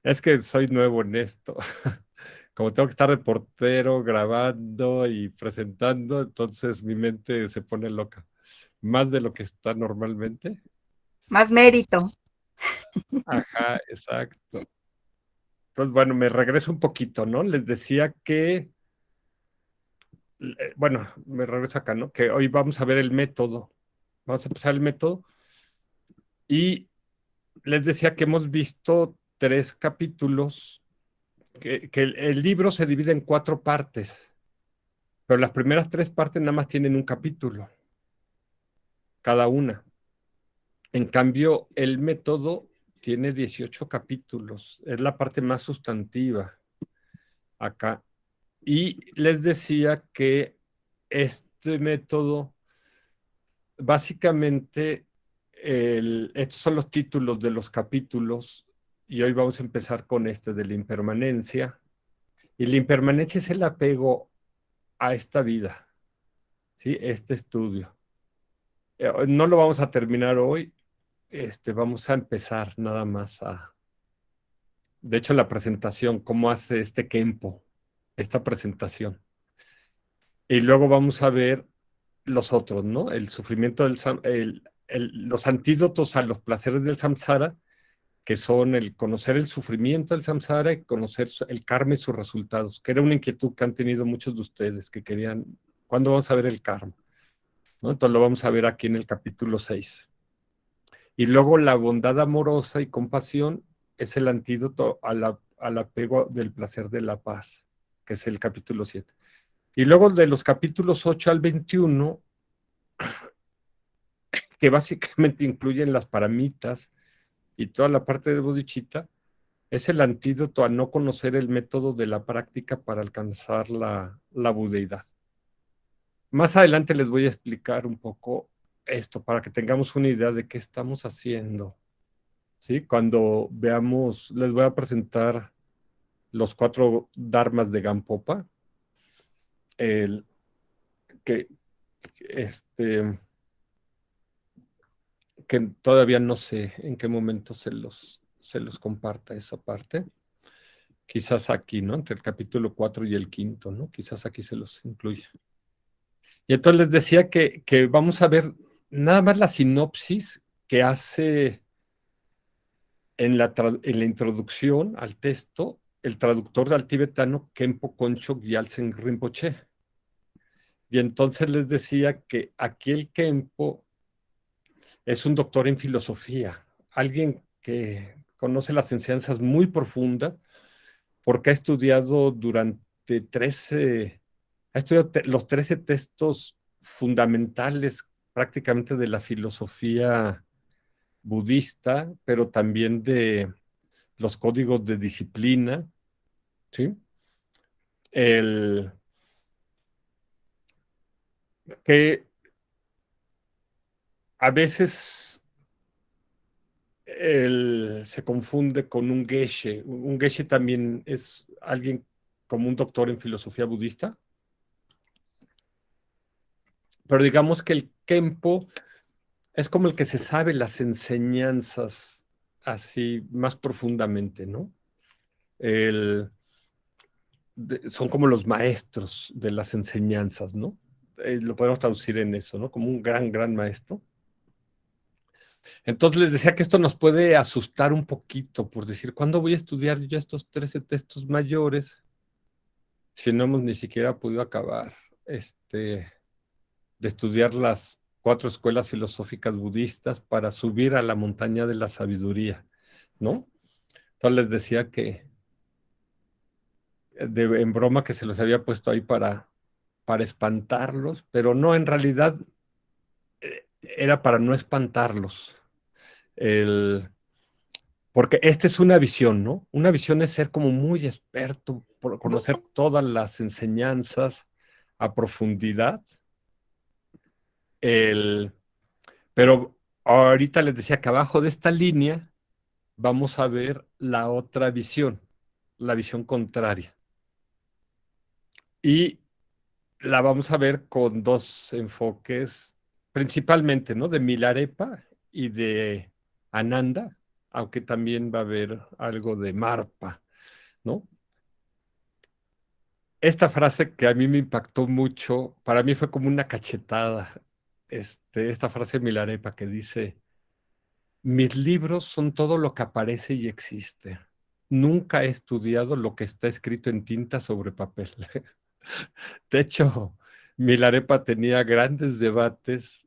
Es que soy nuevo en esto. Como tengo que estar de portero grabando y presentando, entonces mi mente se pone loca. Más de lo que está normalmente. Más mérito. Ajá, exacto. Entonces, bueno, me regreso un poquito, ¿no? Les decía que, bueno, me regreso acá, ¿no? Que hoy vamos a ver el método. Vamos a empezar el método. Y les decía que hemos visto 3 capítulos, que el libro se divide en 4 partes, pero las primeras 3 partes nada más tienen un capítulo, cada una. En cambio, el método tiene 18 capítulos, es la parte más sustantiva acá. Y les decía que este método, básicamente, estos son los títulos de los capítulos, y hoy vamos a empezar con este de la impermanencia. Y la impermanencia es el apego a esta vida, ¿sí? Este estudio. No lo vamos a terminar hoy, vamos a empezar nada más de hecho, la presentación, cómo hace este Kempo, esta presentación. Y luego vamos a ver los otros, ¿no? El sufrimiento los antídotos a los placeres del samsara, que son el conocer el sufrimiento del samsara y conocer el karma y sus resultados, que era una inquietud que han tenido muchos de ustedes, que querían, ¿cuándo vamos a ver el karma? ¿No? Entonces lo vamos a ver aquí en el capítulo 6. Y luego la bondad amorosa y compasión es el antídoto al apego del placer de la paz, que es el capítulo 7. Y luego de los capítulos 8 al 21, que básicamente incluyen las paramitas y toda la parte de bodhicitta, es el antídoto a no conocer el método de la práctica para alcanzar la budeidad. Más adelante les voy a explicar un poco esto para que tengamos una idea de qué estamos haciendo. ¿Sí? Cuando veamos, les voy a presentar los 4 dharmas de Gampopa, el, que, este, que todavía no sé en qué momento se los comparta esa parte. Quizás aquí, ¿no? Entre el capítulo 4 y el quinto, ¿no? Quizás aquí se los incluya. Y entonces les decía que vamos a ver nada más la sinopsis que hace en la introducción al texto el traductor al tibetano Khenpo Konchog Gyaltsen Rinpoche. Y entonces les decía que aquí el Khenpo es un doctor en filosofía, alguien que conoce las enseñanzas muy profundas porque ha estudiado durante 13, ha estudiado los 13 textos fundamentales prácticamente de la filosofía budista, pero también de los códigos de disciplina, ¿sí? El, que a veces se confunde con un geshe. Un geshe también es alguien como un doctor en filosofía budista, pero digamos que el Kempo es como el que se sabe las enseñanzas así más profundamente, ¿no? El, son como los maestros de las enseñanzas, ¿no? Lo podemos traducir en eso, ¿no? Como un gran, gran maestro. Entonces les decía que esto nos puede asustar un poquito por decir, ¿cuándo voy a estudiar yo estos 13 textos mayores si no hemos ni siquiera podido acabar de estudiar las 4 escuelas filosóficas budistas para subir a la montaña de la sabiduría, ¿no? Entonces les decía que en broma que se los había puesto ahí para espantarlos, pero no, en realidad era para no espantarlos. El, Porque esta es una visión, ¿no? Una visión es ser como muy experto, por conocer todas las enseñanzas a profundidad. El, pero ahorita les decía que abajo de esta línea vamos a ver la otra visión, la visión contraria. Y la vamos a ver con 2 enfoques, principalmente, ¿no? De Milarepa y de Ananda. aunque también va a haber algo de Marpa, ¿no? Esta frase que a mí me impactó mucho, para mí fue como una cachetada, esta frase de Milarepa que dice, mis libros son todo lo que aparece y existe. Nunca he estudiado lo que está escrito en tinta sobre papel. De hecho, Milarepa tenía grandes debates,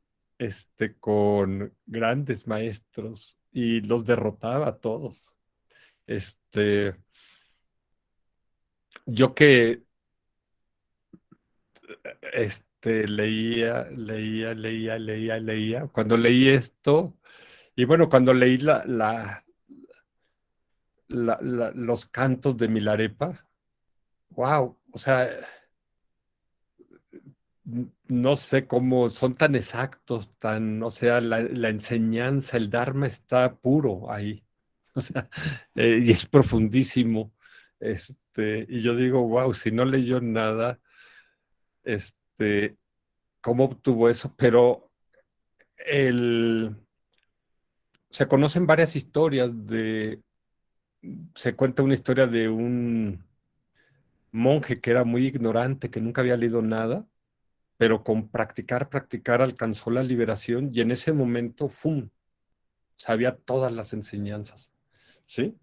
con grandes maestros y los derrotaba a todos. Este, yo que leía. Cuando leí esto, y bueno, cuando leí los cantos de Milarepa, wow, o sea, no sé cómo son tan exactos, o sea, la enseñanza, el Dharma está puro ahí, o sea, y es profundísimo. Y yo digo, wow, si no leyó nada, este, ¿cómo obtuvo eso? Pero el, se conocen varias historias se cuenta una historia de un monje que era muy ignorante, que nunca había leído nada, pero con practicar alcanzó la liberación y en ese momento, ¡fum!, sabía todas las enseñanzas, ¿sí?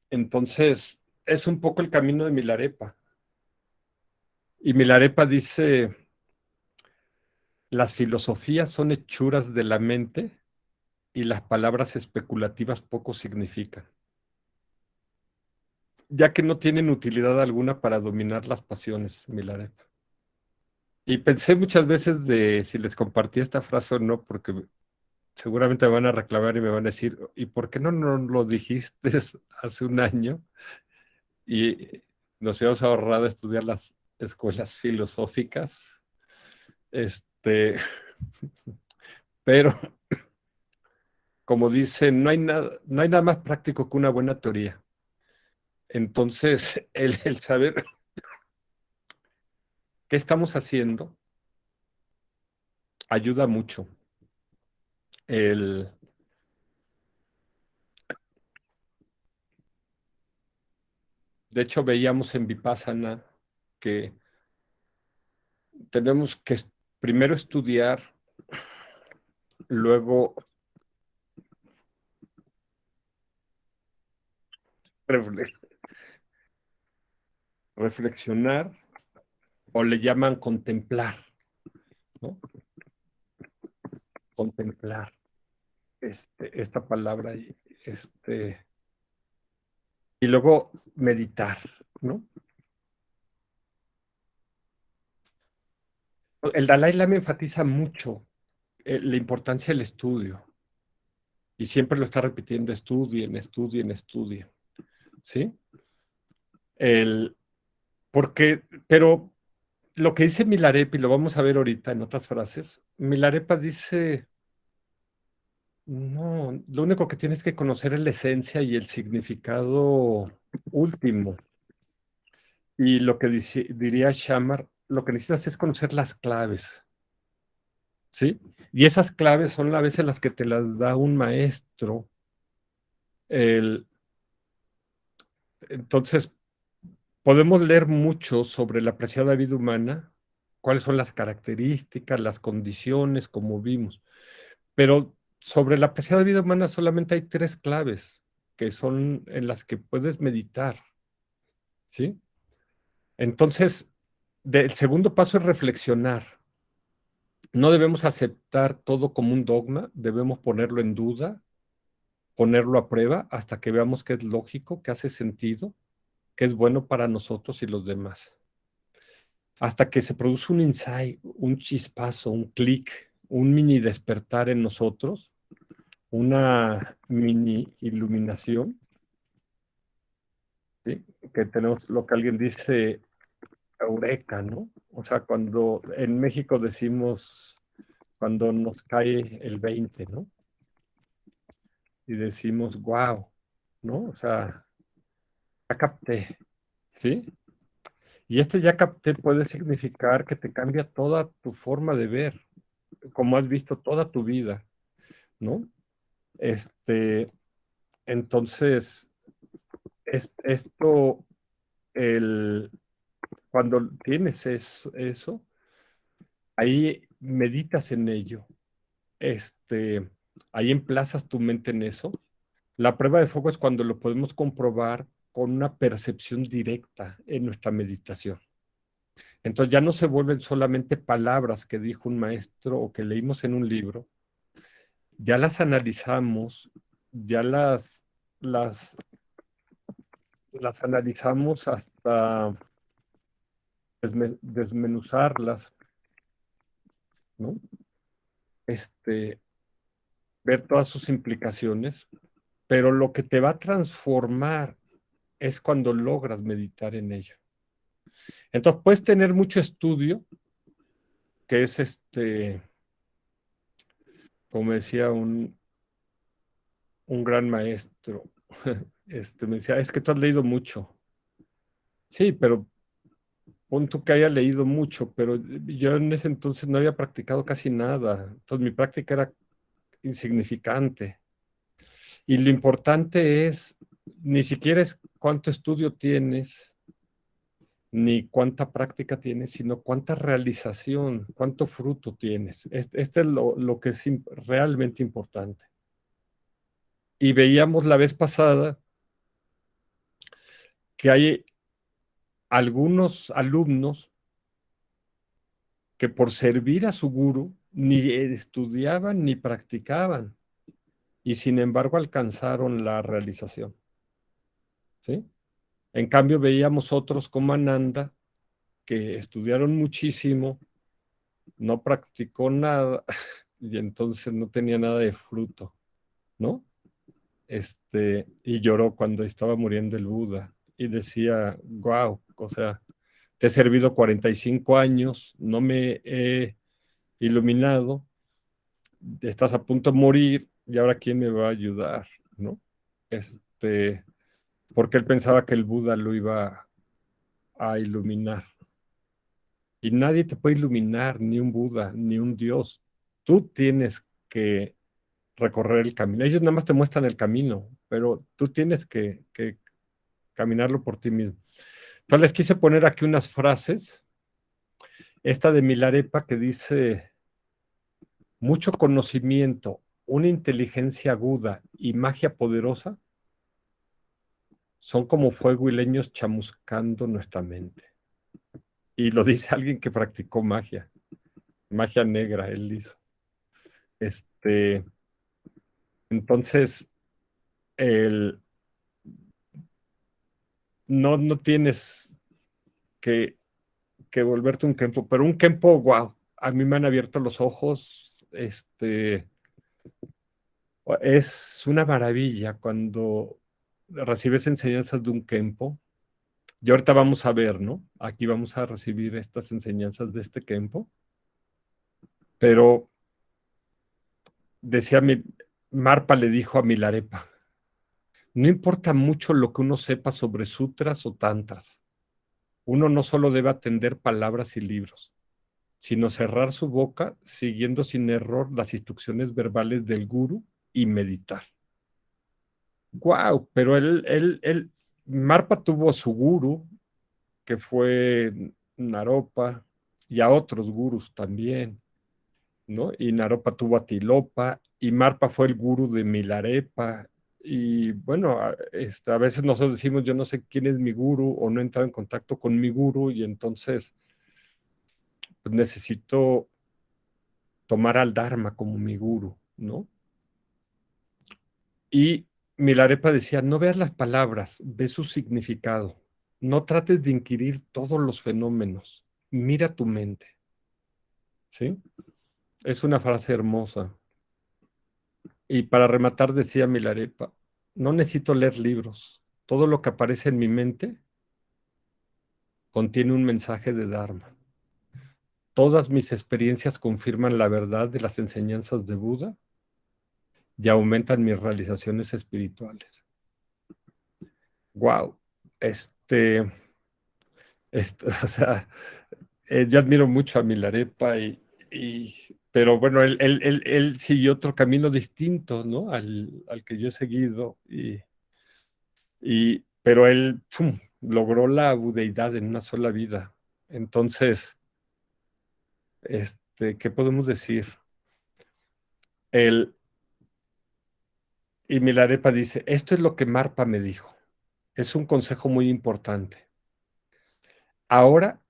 Entonces, es un poco el camino de Milarepa. Y Milarepa dice, las filosofías son hechuras de la mente y las palabras especulativas poco significan, ya que no tienen utilidad alguna para dominar las pasiones, Milarepa. Y pensé muchas veces de si les compartí esta frase o no, porque seguramente me van a reclamar y me van a decir, ¿y por qué no nos lo dijiste hace un año? Y nos habíamos ahorrado estudiar las escuelas filosóficas. Este, pero como dicen, no hay nada más práctico que una buena teoría. Entonces, el saber qué estamos haciendo ayuda mucho. El, de hecho, veíamos en Vipassana que tenemos que primero estudiar, luego refle- reflexionar, o le llaman contemplar, ¿no? Contemplar, esta palabra, este, y luego meditar, ¿no? El Dalai Lama enfatiza mucho la importancia del estudio y siempre lo está repitiendo, estudien, estudien, estudien, ¿sí? El, pero lo que dice Milarepa, y lo vamos a ver ahorita en otras frases, Milarepa dice, no, lo único que tienes que conocer es la esencia y el significado último. Y lo que diría Shamar, lo que necesitas es conocer las claves, ¿sí? Y esas claves son a veces las que te las da un maestro. El, entonces, podemos leer mucho sobre la preciada vida humana, cuáles son las características, las condiciones, como vimos. Pero sobre la preciada vida humana solamente hay tres claves que son en las que puedes meditar, ¿sí? Entonces, el segundo paso es reflexionar. No debemos aceptar todo como un dogma, debemos ponerlo en duda, ponerlo a prueba hasta que veamos que es lógico, que hace sentido, que es bueno para nosotros y los demás. Hasta que se produce un insight, un chispazo, un clic, un mini despertar en nosotros, una mini iluminación, ¿sí? Que tenemos lo que alguien dice, eureka, ¿no? O sea, cuando en México decimos, cuando nos cae el 20, ¿no? Y decimos, wow, ¿no? O sea, ya capté, ¿sí? Y este ya capté puede significar que te cambia toda tu forma de ver, como has visto toda tu vida, ¿no? Este, Entonces, esto, cuando tienes eso, ahí meditas en ello, ahí emplazas tu mente en eso. La prueba de fuego es cuando lo podemos comprobar con una percepción directa en nuestra meditación. Entonces ya no se vuelven solamente palabras que dijo un maestro o que leímos en un libro, ya las analizamos, ya las, las analizamos hasta desmenuzarlas, ¿no? Este, ver todas sus implicaciones, pero lo que te va a transformar es cuando logras meditar en ello. Entonces puedes tener mucho estudio, que es como decía un gran maestro, me decía, es que tú has leído mucho. Sí, pero pon tú que haya leído mucho, pero yo en ese entonces no había practicado casi nada. Entonces mi práctica era insignificante. Y lo importante es, ni siquiera es cuánto estudio tienes, ni cuánta práctica tienes, sino cuánta realización, cuánto fruto tienes. Este es lo que es realmente importante. Y veíamos la vez pasada que hay algunos alumnos que por servir a su guru ni estudiaban ni practicaban y sin embargo alcanzaron la realización, ¿sí? En cambio veíamos otros como Ananda que estudiaron muchísimo, no practicó nada y entonces no tenía nada de fruto, ¿no? Y lloró cuando estaba muriendo el Buda y decía, wow, o sea, te he servido 45 años, no me he iluminado, estás a punto de morir y ahora ¿quién me va a ayudar? ¿No? Este, porque él pensaba que el Buda lo iba a iluminar. Y nadie te puede iluminar, ni un Buda, ni un Dios. Tú tienes que recorrer el camino. Ellos nada más te muestran el camino, pero tú tienes que caminarlo por ti mismo. Entonces les quise poner aquí unas frases. Esta de Milarepa que dice, mucho conocimiento, una inteligencia aguda y magia poderosa son como fuego y leños chamuscando nuestra mente. Y lo dice alguien que practicó magia negra, él hizo. Este, entonces, el, no tienes que, que volverte un Kempo, pero un Kempo, wow, a mí me han abierto los ojos, es una maravilla cuando recibes enseñanzas de un Kempo. Y ahorita vamos a ver, ¿no? Aquí vamos a recibir estas enseñanzas de este Kempo, pero decía Marpa le dijo a Milarepa, no importa mucho lo que uno sepa sobre sutras o tantras, uno no solo debe atender palabras y libros, sino cerrar su boca siguiendo sin error las instrucciones verbales del guru y meditar. ¡Wow! Pero Marpa tuvo su guru, que fue Naropa, y a otros gurus también, ¿no? Y Naropa tuvo a Tilopa, y Marpa fue el gurú de Milarepa. Y bueno, a veces nosotros decimos, yo no sé quién es mi gurú, o no he entrado en contacto con mi gurú, y entonces pues, necesito tomar al Dharma como mi gurú, ¿no? Y Milarepa decía, no veas las palabras, ve su significado. No trates de inquirir todos los fenómenos, mira tu mente, ¿sí? Es una frase hermosa. Y para rematar decía Milarepa, no necesito leer libros. Todo lo que aparece en mi mente contiene un mensaje de Dharma. Todas mis experiencias confirman la verdad de las enseñanzas de Buda y aumentan mis realizaciones espirituales. Wow. Este, o sea, yo admiro mucho a Milarepa, pero bueno, él siguió otro camino distinto, ¿no? Al que yo he seguido, pero él ¡pum!, logró la budeidad en una sola vida. Entonces, ¿qué podemos decir? Él, y Milarepa dice, esto es lo que Marpa me dijo. Es un consejo muy importante. Ahora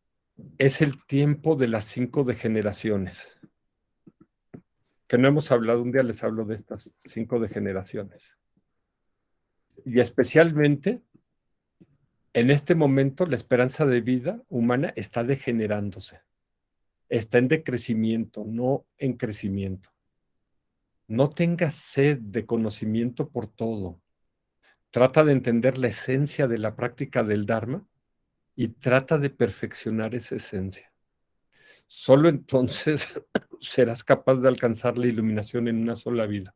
es el tiempo de las 5 degeneraciones, que no hemos hablado, un día les hablo de estas 5 degeneraciones. Y especialmente en este momento la esperanza de vida humana está degenerándose, está en decrecimiento, no en crecimiento. No tengas sed de conocimiento por todo. Trata de entender la esencia de la práctica del Dharma y trata de perfeccionar esa esencia. Solo entonces serás capaz de alcanzar la iluminación en una sola vida.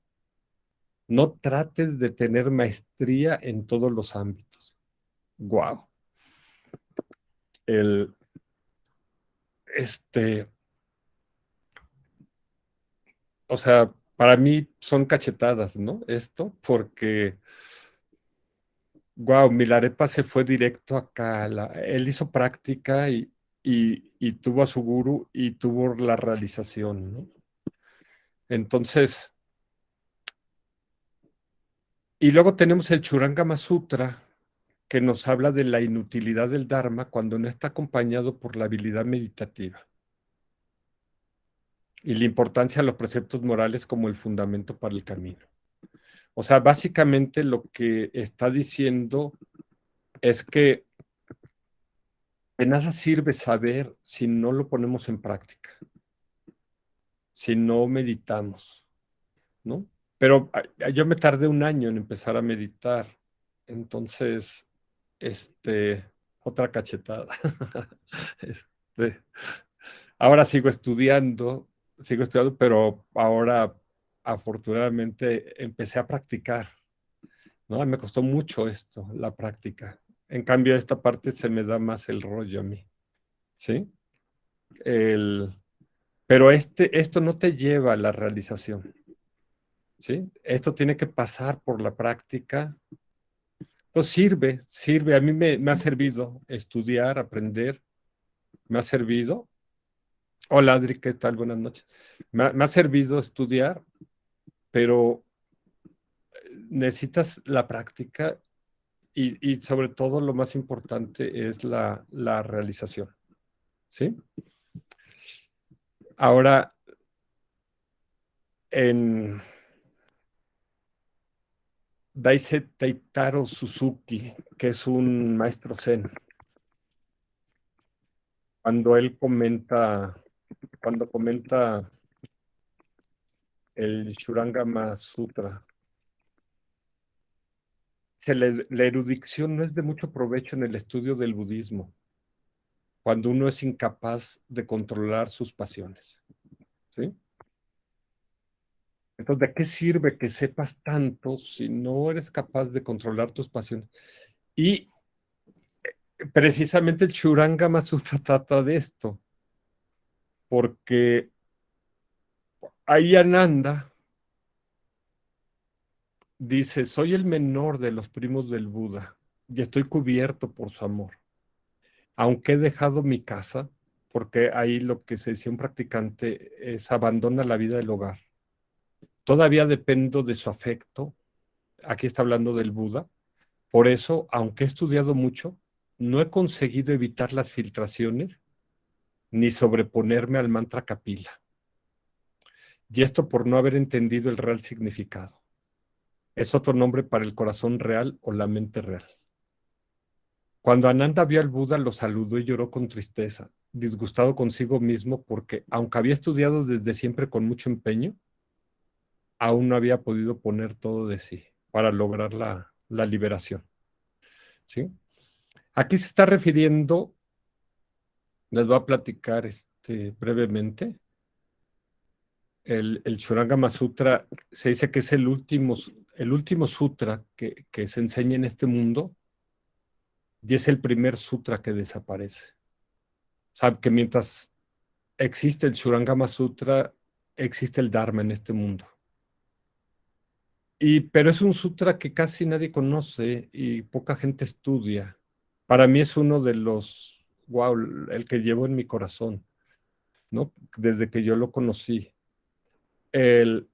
No trates de tener maestría en todos los ámbitos. Wow. El, este, o sea, para mí son cachetadas, ¿no? Esto, porque, wow, Milarepa se fue directo acá. Él hizo práctica y tuvo a su guru y tuvo la realización, ¿no? Entonces, y luego tenemos el Churangama Sutra, que nos habla de la inutilidad del Dharma cuando no está acompañado por la habilidad meditativa y la importancia de los preceptos morales como el fundamento para el camino. O sea, básicamente lo que está diciendo es que de nada sirve saber si no lo ponemos en práctica, si no meditamos, ¿no? Pero yo me tardé un año en empezar a meditar, entonces, este, otra cachetada. Este, ahora sigo estudiando, pero ahora afortunadamente empecé a practicar, ¿no? Me costó mucho esto, la práctica. En cambio, esta parte se me da más el rollo a mí, ¿sí? El, pero esto no te lleva a la realización, ¿sí? Esto tiene que pasar por la práctica. Entonces sirve. A mí me ha servido estudiar, aprender, me ha servido. Hola Adri, ¿qué tal? Buenas noches. Me ha servido estudiar, pero necesitas la práctica y sobre todo lo más importante es la realización, ¿sí? Ahora, en Daishe Teitaro Suzuki, que es un maestro zen, cuando él comenta el Shurangama Sutra, que la erudición no es de mucho provecho en el estudio del budismo, cuando uno es incapaz de controlar sus pasiones, ¿sí? Entonces, ¿de qué sirve que sepas tanto si no eres capaz de controlar tus pasiones? Y precisamente el Shurangama Sutra trata de esto, porque ahí Ananda dice, soy el menor de los primos del Buda y estoy cubierto por su amor. Aunque he dejado mi casa, porque ahí lo que se decía un practicante es abandona la vida del hogar. Todavía dependo de su afecto. Aquí está hablando del Buda. Por eso, aunque he estudiado mucho, no he conseguido evitar las filtraciones ni sobreponerme al mantra Kapila. Y esto por no haber entendido el real significado. Es otro nombre para el corazón real o la mente real. Cuando Ananda vio al Buda, lo saludó y lloró con tristeza, disgustado consigo mismo porque, aunque había estudiado desde siempre con mucho empeño, aún no había podido poner todo de sí para lograr la liberación. ¿Sí? Aquí se está refiriendo, les voy a platicar brevemente, el Shurangama Sutra se dice que es el último sutra que se enseña en este mundo y es el primer sutra que desaparece. O sea, que mientras existe el Shurangama Sutra, existe el Dharma en este mundo. Pero es un sutra que casi nadie conoce y poca gente estudia. Para mí es uno de los, wow, el que llevo en mi corazón, ¿no? Desde que yo lo conocí. El,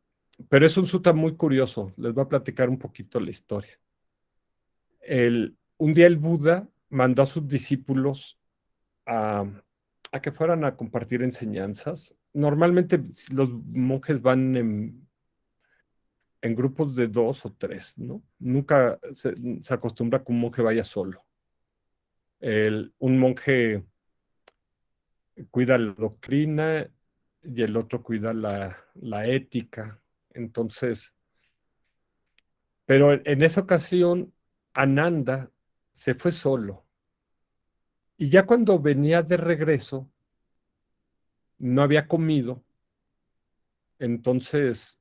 pero es un sutra muy curioso. Les voy a platicar un poquito la historia. Un día el Buda mandó a sus discípulos a, a que fueran a compartir enseñanzas. Normalmente los monjes van en grupos de dos o tres, ¿no? Nunca se acostumbra que un monje vaya solo. Un monje cuida la doctrina y el otro cuida la ética. Entonces, pero en esa ocasión, Ananda se fue solo. Y ya cuando venía de regreso, no había comido. Entonces,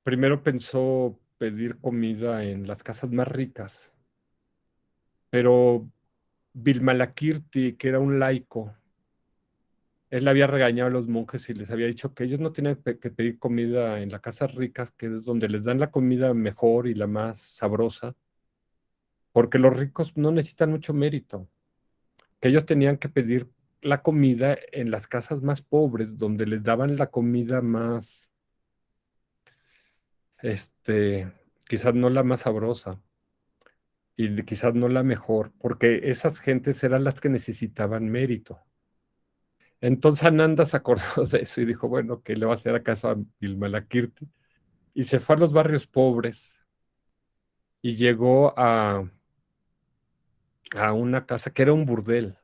primero pensó pedir comida en las casas más ricas, pero Vilmalakirti, que era un laico, él había regañado a los monjes y les había dicho que ellos no tenían que pedir comida en las casas ricas, que es donde les dan la comida mejor y la más sabrosa, porque los ricos no necesitan mucho mérito, que ellos tenían que pedir la comida en las casas más pobres, donde les daban la comida más, este, quizás no la más sabrosa y quizás no la mejor, porque esas gentes eran las que necesitaban mérito. Entonces Ananda se acordó de eso y dijo, bueno, ¿qué le va a hacer acaso a Vilmalakirti? Y se fue a los barrios pobres y llegó a una casa que era un burdel,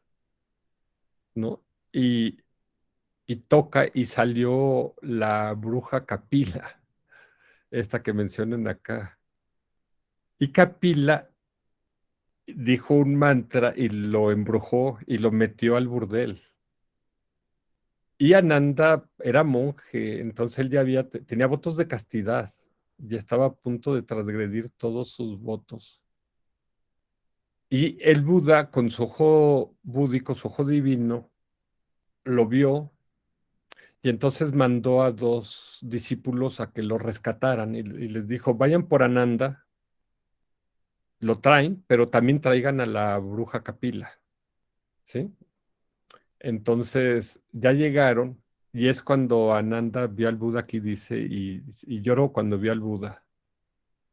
¿no? Y, y toca y salió la bruja Capila, esta que mencionan acá. Y Capila dijo un mantra y lo embrujó y lo metió al burdel. Y Ananda era monje, entonces él ya tenía votos de castidad, ya estaba a punto de transgredir todos sus votos. Y el Buda, con su ojo búdico, su ojo divino, lo vio y entonces mandó a dos discípulos a que lo rescataran y les dijo, vayan por Ananda, lo traen, pero también traigan a la bruja Capila, ¿sí? Entonces ya llegaron y es cuando Ananda vio al Buda aquí dice, y lloró cuando vio al Buda,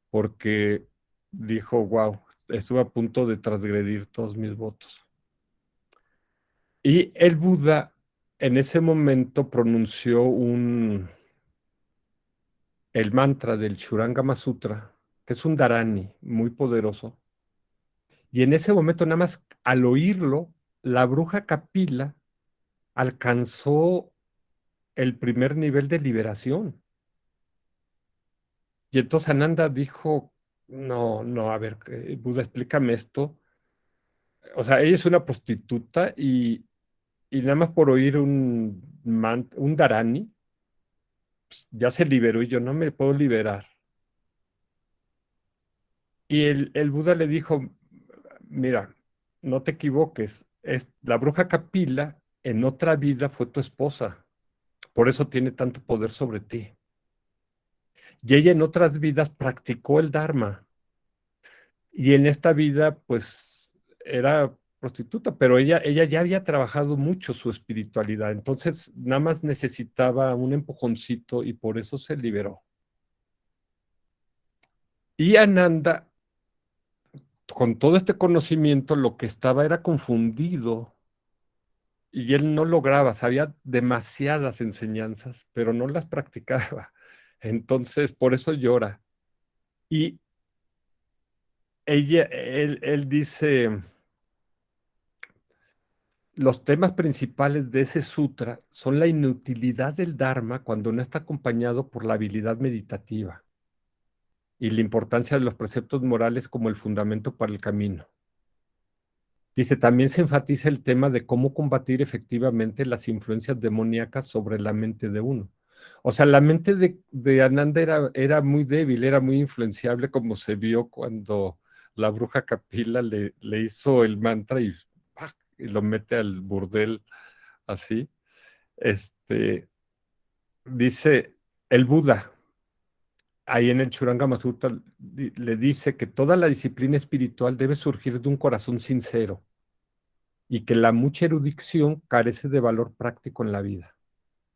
porque dijo, wow, estuve a punto de transgredir todos mis votos. Y el Buda en ese momento pronunció el mantra del Shurangama Sutra, que es un dharani muy poderoso. Y en ese momento, nada más al oírlo, la bruja Kapila alcanzó el primer nivel de liberación. Y entonces Ananda dijo, no, no, a ver, Buda, explícame esto. O sea, ella es una prostituta y nada más por oír un dharani, ya se liberó y yo no me puedo liberar. Y el Buda le dijo, mira, no te equivoques, la bruja Kapila en otra vida fue tu esposa, por eso tiene tanto poder sobre ti. Y ella en otras vidas practicó el Dharma y en esta vida pues era prostituta, pero ella ya había trabajado mucho su espiritualidad, entonces nada más necesitaba un empujoncito y por eso se liberó. Y Ananda, con todo este conocimiento, lo que estaba era confundido y él no lograba, sabía demasiadas enseñanzas, pero no las practicaba. Entonces, por eso llora. Y él dice, los temas principales de ese sutra son la inutilidad del Dharma cuando no está acompañado por la habilidad meditativa y la importancia de los preceptos morales como el fundamento para el camino. Dice, también se enfatiza el tema de cómo combatir efectivamente las influencias demoníacas sobre la mente de uno. O sea, la mente de Ananda era muy débil, era muy influenciable, como se vio cuando la bruja Kapila le hizo el mantra ¡pac! Y lo mete al burdel así. Este, dice el Buda, ahí en el Churangama Sutta, le dice que toda la disciplina espiritual debe surgir de un corazón sincero y que la mucha erudición carece de valor práctico en la vida,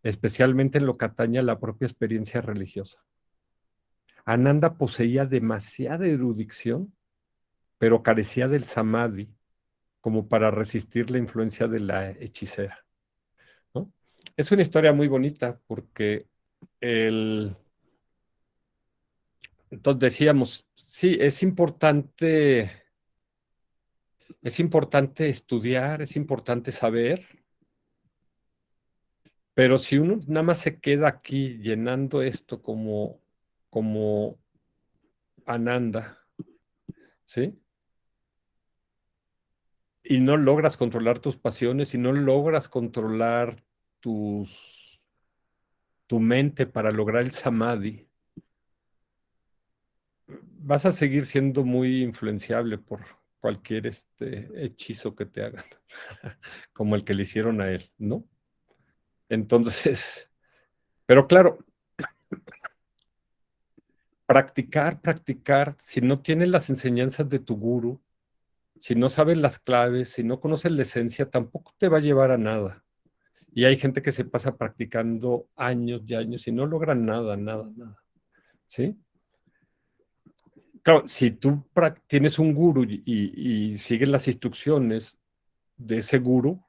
especialmente en lo que atañe a la propia experiencia religiosa. Ananda poseía demasiada erudición, pero carecía del samadhi como para resistir la influencia de la hechicera, ¿no? Es una historia muy bonita porque el, entonces decíamos, sí, es importante estudiar, es importante saber, pero si uno nada más se queda aquí llenando esto como Ananda, ¿sí? Y no logras controlar tus pasiones, y no logras controlar tus, tu mente para lograr el samadhi, vas a seguir siendo muy influenciable por cualquier hechizo que te hagan, como el que le hicieron a él, ¿no? Entonces, pero claro, practicar, si no tienes las enseñanzas de tu guru, si no sabes las claves, si no conoces la esencia, tampoco te va a llevar a nada. Y hay gente que se pasa practicando años y años y no logran nada, nada, nada. ¿Sí? Claro, si tú tienes un guru y sigues las instrucciones de ese guru,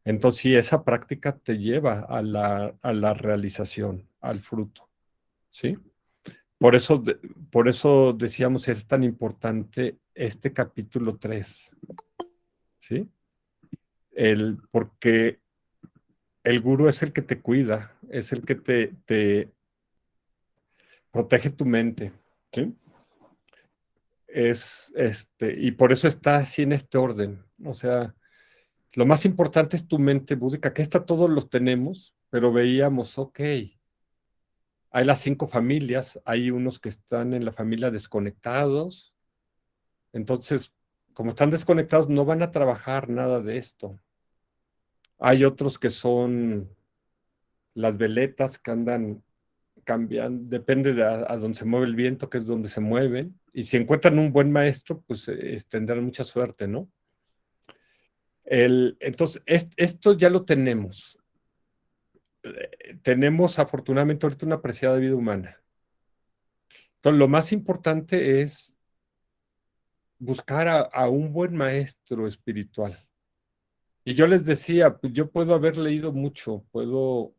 entonces sí, esa práctica te lleva a la realización, al fruto. ¿Sí? Por eso, por eso decíamos, es tan importante este capítulo 3, ¿sí? Porque el gurú es el que te cuida, es el que te protege tu mente, ¿sí? Y por eso está así en este orden. O sea, lo más importante es tu mente búdica, que esta todos los tenemos, pero veíamos, ok, hay las 5 familias, hay unos que están en la familia desconectados, entonces, como están desconectados, no van a trabajar nada de esto. Hay otros que son las veletas que andan cambiando, depende de a dónde se mueve el viento, que es donde se mueven. Y si encuentran un buen maestro, pues tendrán mucha suerte, ¿no? Entonces, esto ya lo tenemos. Tenemos afortunadamente ahorita una apreciada vida humana. Entonces, lo más importante es buscar a un buen maestro espiritual. Y yo les decía, pues yo puedo haber leído mucho, puedo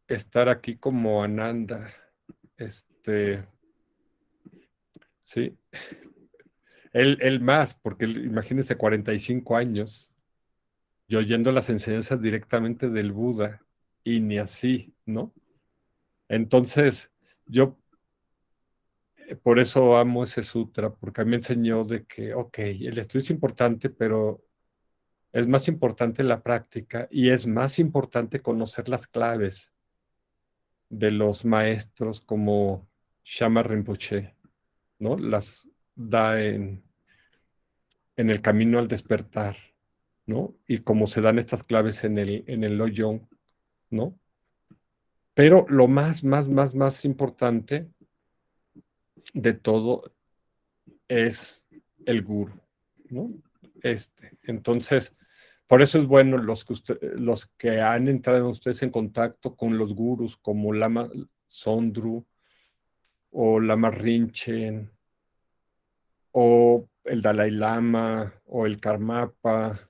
estar aquí como Ananda, este, sí, él más, porque imagínense 45 años, yo oyendo las enseñanzas directamente del Buda, y ni así, ¿no? Entonces, yo por eso amo ese sutra, porque a mí me enseñó de que, ok, el estudio es importante, pero es más importante la práctica y es más importante conocer las claves de los maestros como Shama Rinpoche, ¿no? Las da en el camino al despertar, ¿no? Y como se dan estas claves en el Loyong, ¿no? Pero lo más importante de todo es el guru, ¿no? Entonces, por eso es bueno los que han entrado ustedes en contacto con los gurus como Lama Sondru o Lama Rinchen o el Dalai Lama o el Karmapa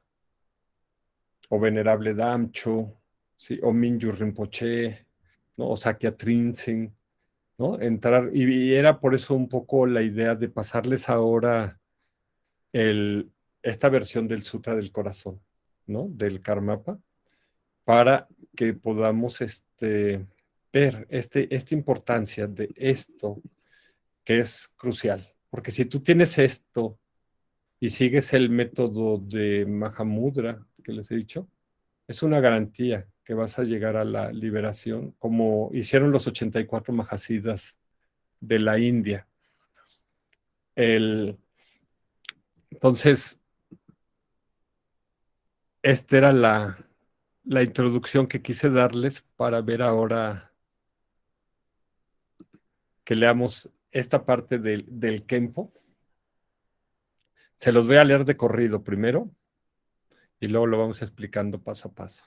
o Venerable Damcho, ¿sí? O Mingyur Rinpoche, ¿no? O Sakya Trinzen, ¿no? Entrar, y era por eso un poco la idea de pasarles ahora esta versión del Sutra del Corazón, ¿no? Del Karmapa, para que podamos ver esta importancia de esto que es crucial. Porque si tú tienes esto y sigues el método de Mahamudra que les he dicho, es una garantía que vas a llegar a la liberación, como hicieron los 84 Mahasiddhas de la India. Entonces, esta era la introducción que quise darles para ver ahora que leamos esta parte del Kempo. Se los voy a leer de corrido primero y luego lo vamos explicando paso a paso.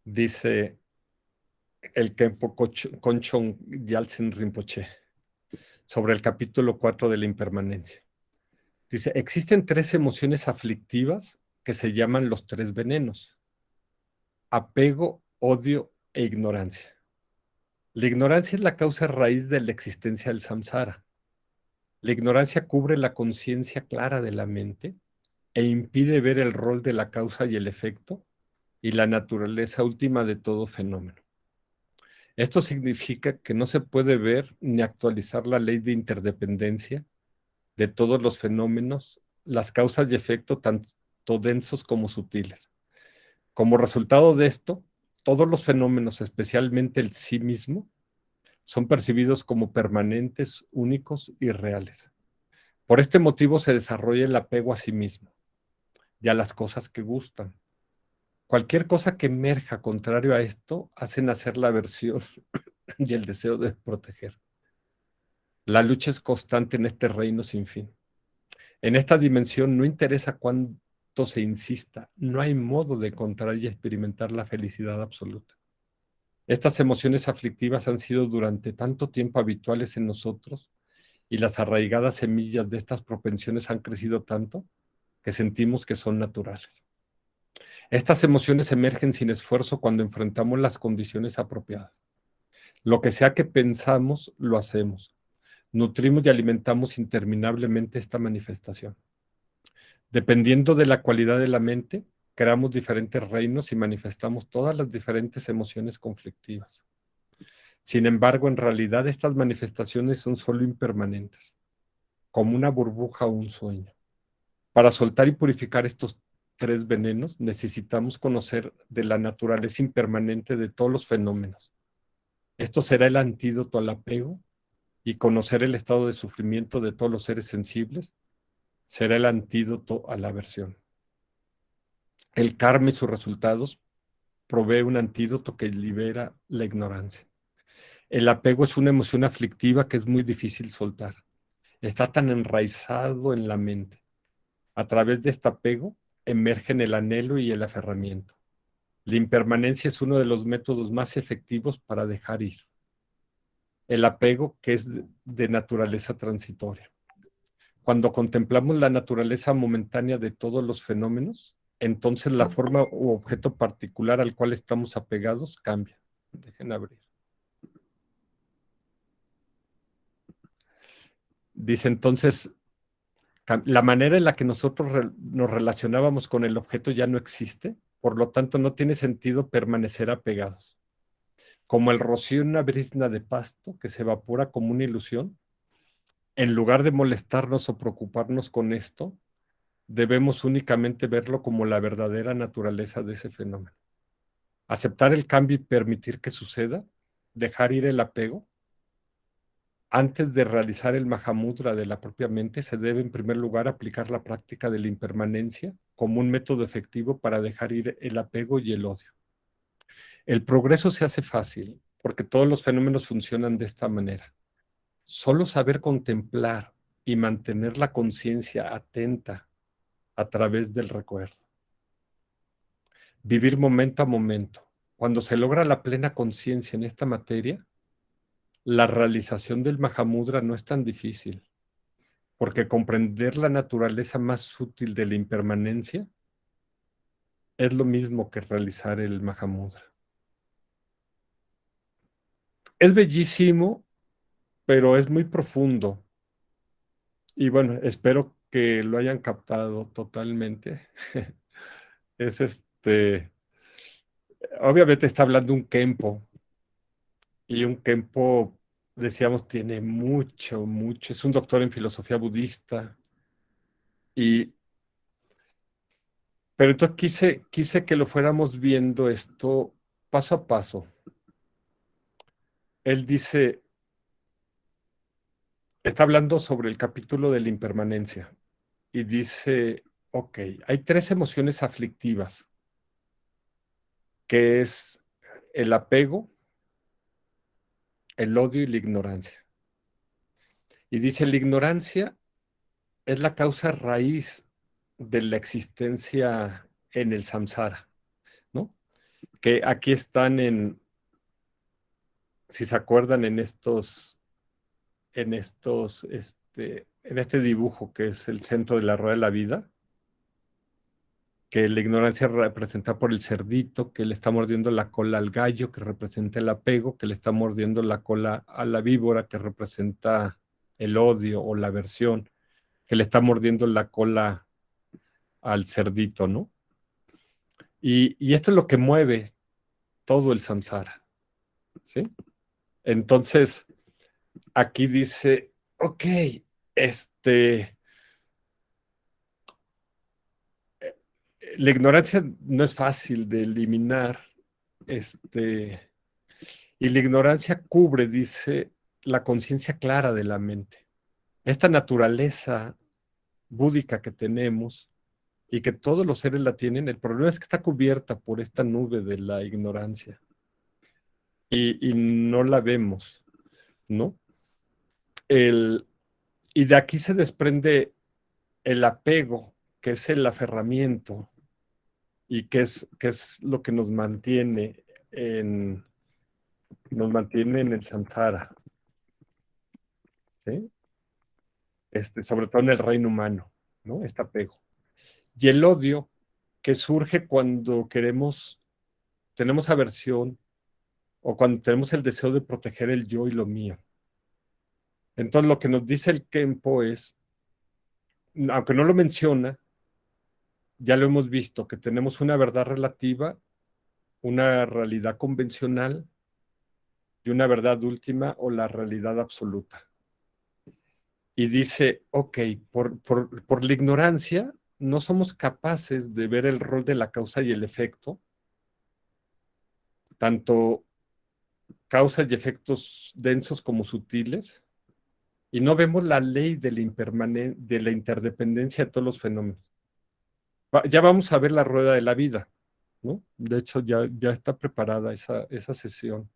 Dice el Kempo Konchon Gyaltsen Rinpoche sobre el capítulo 4 de la impermanencia. Dice, existen tres emociones aflictivas que se llaman los tres venenos: apego, odio e ignorancia. La ignorancia es la causa raíz de la existencia del samsara. La ignorancia cubre la conciencia clara de la mente e impide ver el rol de la causa y el efecto y la naturaleza última de todo fenómeno. Esto significa que no se puede ver ni actualizar la ley de interdependencia de todos los fenómenos, las causas y efectos tanto densos como sutiles. Como resultado de esto, todos los fenómenos, especialmente el sí mismo, son percibidos como permanentes, únicos y reales. Por este motivo se desarrolla el apego a sí mismo y a las cosas que gustan. Cualquier cosa que emerja contrario a esto hace nacer la aversión y el deseo de proteger. La lucha es constante en este reino sin fin. En esta dimensión no interesa cuánto se insista, no hay modo de encontrar y experimentar la felicidad absoluta. Estas emociones aflictivas han sido durante tanto tiempo habituales en nosotros y las arraigadas semillas de estas propensiones han crecido tanto que sentimos que son naturales. Estas emociones emergen sin esfuerzo cuando enfrentamos las condiciones apropiadas. Lo que sea que pensamos, lo hacemos. Nutrimos y alimentamos interminablemente esta manifestación. Dependiendo de la cualidad de la mente, creamos diferentes reinos y manifestamos todas las diferentes emociones conflictivas. Sin embargo, en realidad estas manifestaciones son solo impermanentes, como una burbuja o un sueño. Para soltar y purificar estos tres venenos, necesitamos conocer de la naturaleza impermanente de todos los fenómenos. Esto será el antídoto al apego, y conocer el estado de sufrimiento de todos los seres sensibles será el antídoto a la aversión. El karma y sus resultados provee un antídoto que libera la ignorancia. El apego es una emoción aflictiva que es muy difícil soltar. Está tan enraizado en la mente. A través de este apego emergen el anhelo y el aferramiento. La impermanencia es uno de los métodos más efectivos para dejar ir. El apego, que es de naturaleza transitoria. Cuando contemplamos la naturaleza momentánea de todos los fenómenos, entonces la forma u objeto particular al cual estamos apegados cambia. Dejen abrir. Dice entonces, la manera en la que nosotros nos relacionábamos con el objeto ya no existe, por lo tanto no tiene sentido permanecer apegados. Como el rocío en una brizna de pasto que se evapora como una ilusión, en lugar de molestarnos o preocuparnos con esto, debemos únicamente verlo como la verdadera naturaleza de ese fenómeno. Aceptar el cambio y permitir que suceda, dejar ir el apego. Antes de realizar el Mahamudra de la propia mente, se debe en primer lugar aplicar la práctica de la impermanencia como un método efectivo para dejar ir el apego y el odio. El progreso se hace fácil porque todos los fenómenos funcionan de esta manera. Solo saber contemplar y mantener la conciencia atenta a través del recuerdo. Vivir momento a momento. Cuando se logra la plena conciencia en esta materia, la realización del Mahamudra no es tan difícil, porque comprender la naturaleza más sutil de la impermanencia es lo mismo que realizar el Mahamudra. Es bellísimo, pero es muy profundo. Y bueno, espero que lo hayan captado totalmente. Es obviamente está hablando un Kempo, y un Kempo, decíamos, tiene mucho, mucho. Es un doctor en filosofía budista. Y Pero entonces quise que lo fuéramos viendo esto paso a paso. Él dice, está hablando sobre el capítulo de la impermanencia y dice, ok, hay tres emociones aflictivas que es el apego, el odio y la ignorancia. Y dice, la ignorancia es la causa raíz de la existencia en el samsara, ¿no? Que aquí están si se acuerdan, en este dibujo que es el centro de la rueda de la vida, que la ignorancia representa por el cerdito, que le está mordiendo la cola al gallo, que representa el apego, que le está mordiendo la cola a la víbora, que representa el odio o la aversión, que le está mordiendo la cola al cerdito, ¿no? Y esto es lo que mueve todo el samsara, ¿sí? Entonces, aquí dice, ok, este, la ignorancia no es fácil de eliminar, y la ignorancia cubre, dice, la conciencia clara de la mente. Esta naturaleza búdica que tenemos y que todos los seres la tienen, el problema es que está cubierta por esta nube de la ignorancia y no la vemos, ¿no? El, y de aquí se desprende el apego, que es el aferramiento y que es lo que nos mantiene en el samsara, ¿sí? Sobre todo en el reino humano, ¿no? Este apego. Y el odio que surge cuando tenemos aversión o cuando tenemos el deseo de proteger el yo y lo mío. Entonces lo que nos dice el Kempo es, aunque no lo menciona, ya lo hemos visto, que tenemos una verdad relativa, una realidad convencional y una verdad última o la realidad absoluta. Y dice, ok, por la ignorancia no somos capaces de ver el rol de la causa y el efecto, tanto causas y efectos densos como sutiles, y no vemos la ley de la interdependencia de todos los fenómenos. Ya vamos a ver la rueda de la vida, ¿no? De hecho, ya está preparada esa sesión.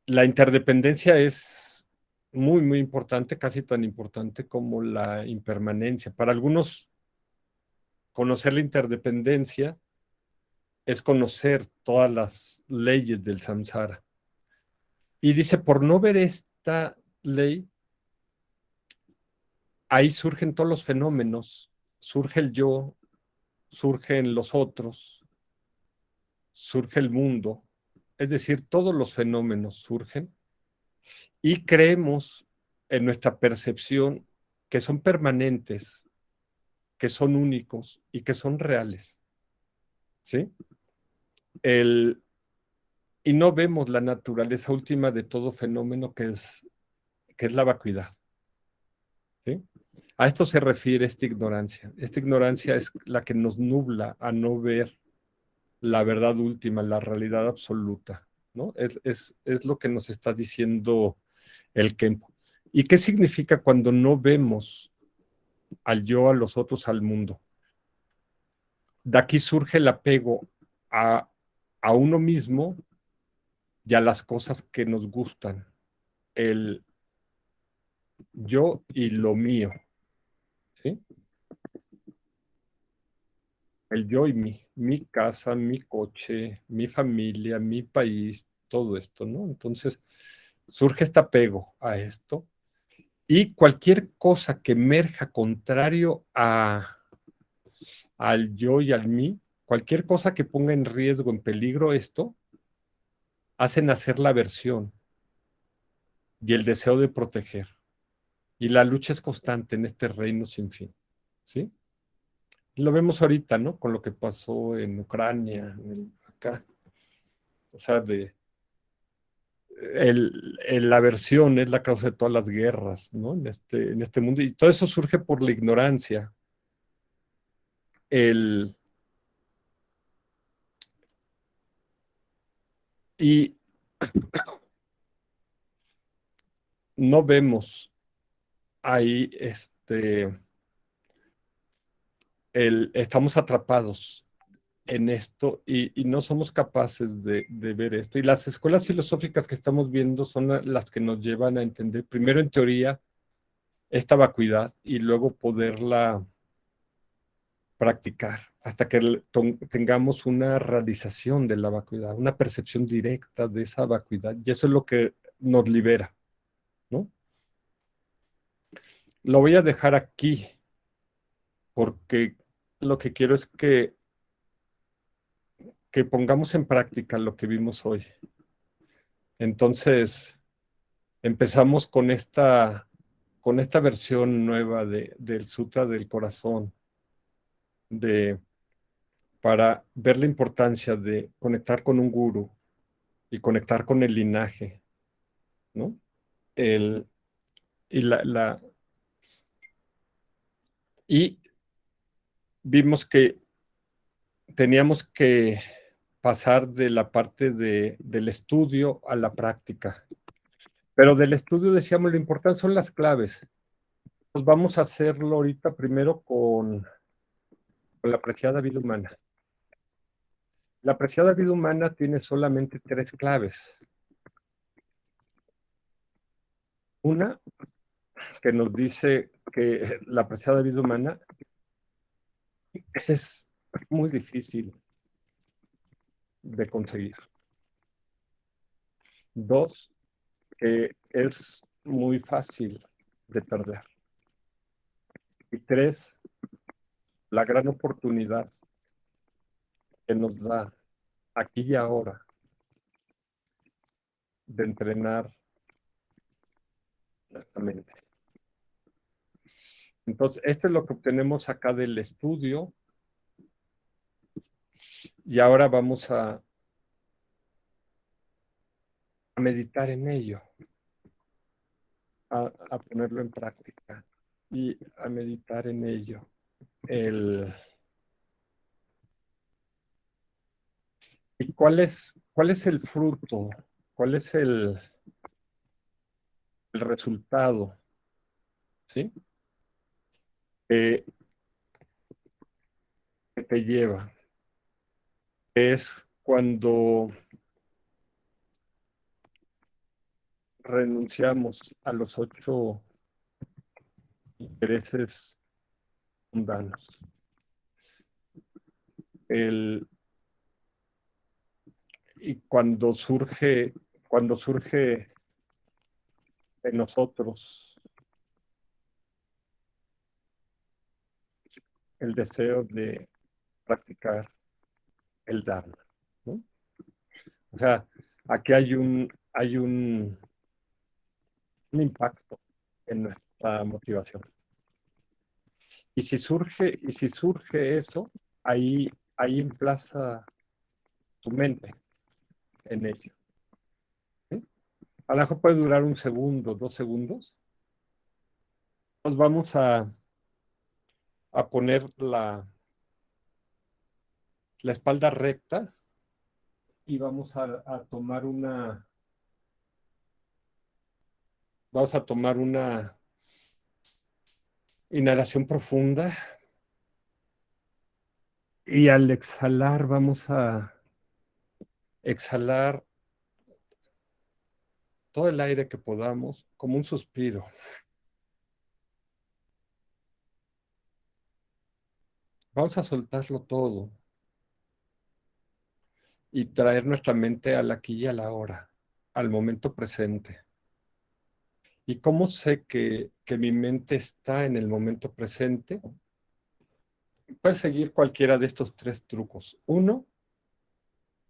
La interdependencia es muy, muy importante, casi tan importante como la impermanencia. Para algunos, conocer la interdependencia es conocer todas las leyes del samsara. Y dice, por no ver esta ley, ahí surgen todos los fenómenos, surge el yo, surgen los otros, surge el mundo, es decir, todos los fenómenos surgen y creemos en nuestra percepción que son permanentes, que son únicos y que son reales, ¿sí? Y no vemos la naturaleza última de todo fenómeno que es la vacuidad, ¿sí? A esto se refiere esta ignorancia. Esta ignorancia es la que nos nubla a no ver la verdad última, la realidad absoluta, ¿no? Es lo que nos está diciendo el Kempo. ¿Y qué significa cuando no vemos al yo, a los otros, al mundo? De aquí surge el apego a, a uno mismo y a las cosas que nos gustan, el yo y lo mío, ¿sí? El yo y mi casa, mi coche, mi familia, mi país, todo esto, ¿no? Entonces surge este apego a esto y cualquier cosa que emerja contrario al yo y al mí, cualquier cosa que ponga en riesgo, en peligro esto, hace nacer la aversión y el deseo de proteger. Y la lucha es constante en este reino sin fin, ¿sí? Lo vemos ahorita, ¿no? Con lo que pasó en Ucrania, acá. O sea, la aversión es la causa de todas las guerras, ¿no? En este mundo. Y todo eso surge por la ignorancia. El, y no vemos ahí estamos atrapados en esto y no somos capaces de ver esto. Y las escuelas filosóficas que estamos viendo son las que nos llevan a entender, primero en teoría, esta vacuidad y luego poderla practicar hasta que tengamos una realización de la vacuidad, una percepción directa de esa vacuidad. Y eso es lo que nos libera, ¿no? Lo voy a dejar aquí porque lo que quiero es que pongamos en práctica lo que vimos hoy. Entonces, empezamos con esta versión nueva del Sutra del Corazón, de, para ver la importancia de conectar con un guru y conectar con el linaje, ¿no? El, y, y vimos que teníamos que pasar de la parte del estudio a la práctica. Pero del estudio decíamos, lo importante son las claves. Pues vamos a hacerlo ahorita primero con la apreciada vida humana. La apreciada vida humana tiene solamente tres claves. Una, que nos dice que la apreciada vida humana es muy difícil de conseguir. Dos, que es muy fácil de perder. Y tres, la gran oportunidad que nos da aquí y ahora de entrenar nuestra mente. Entonces, esto es lo que obtenemos acá del estudio y ahora vamos a meditar en ello, a ponerlo en práctica y a meditar en ello. ¿Y cuál es el fruto? ¿Cuál es el resultado? ¿Sí? Que, que te lleva. Es cuando renunciamos a los 8 intereses mundanos. El, y cuando surge en nosotros el deseo de practicar el Dharma, ¿no? O sea, aquí un impacto en nuestra motivación. Y si surge eso, ahí emplaza tu mente en ello. ¿Sí? A lo mejor puede durar 1 segundo, 2 segundos. Nos vamos a poner la espalda recta y vamos a tomar una inhalación profunda y al exhalar vamos a exhalar todo el aire que podamos como un suspiro. Vamos a soltarlo todo y traer nuestra mente al aquí y a la hora, al momento presente. ¿Y cómo sé que mi mente está en el momento presente? Puedes seguir cualquiera de estos tres trucos. Uno,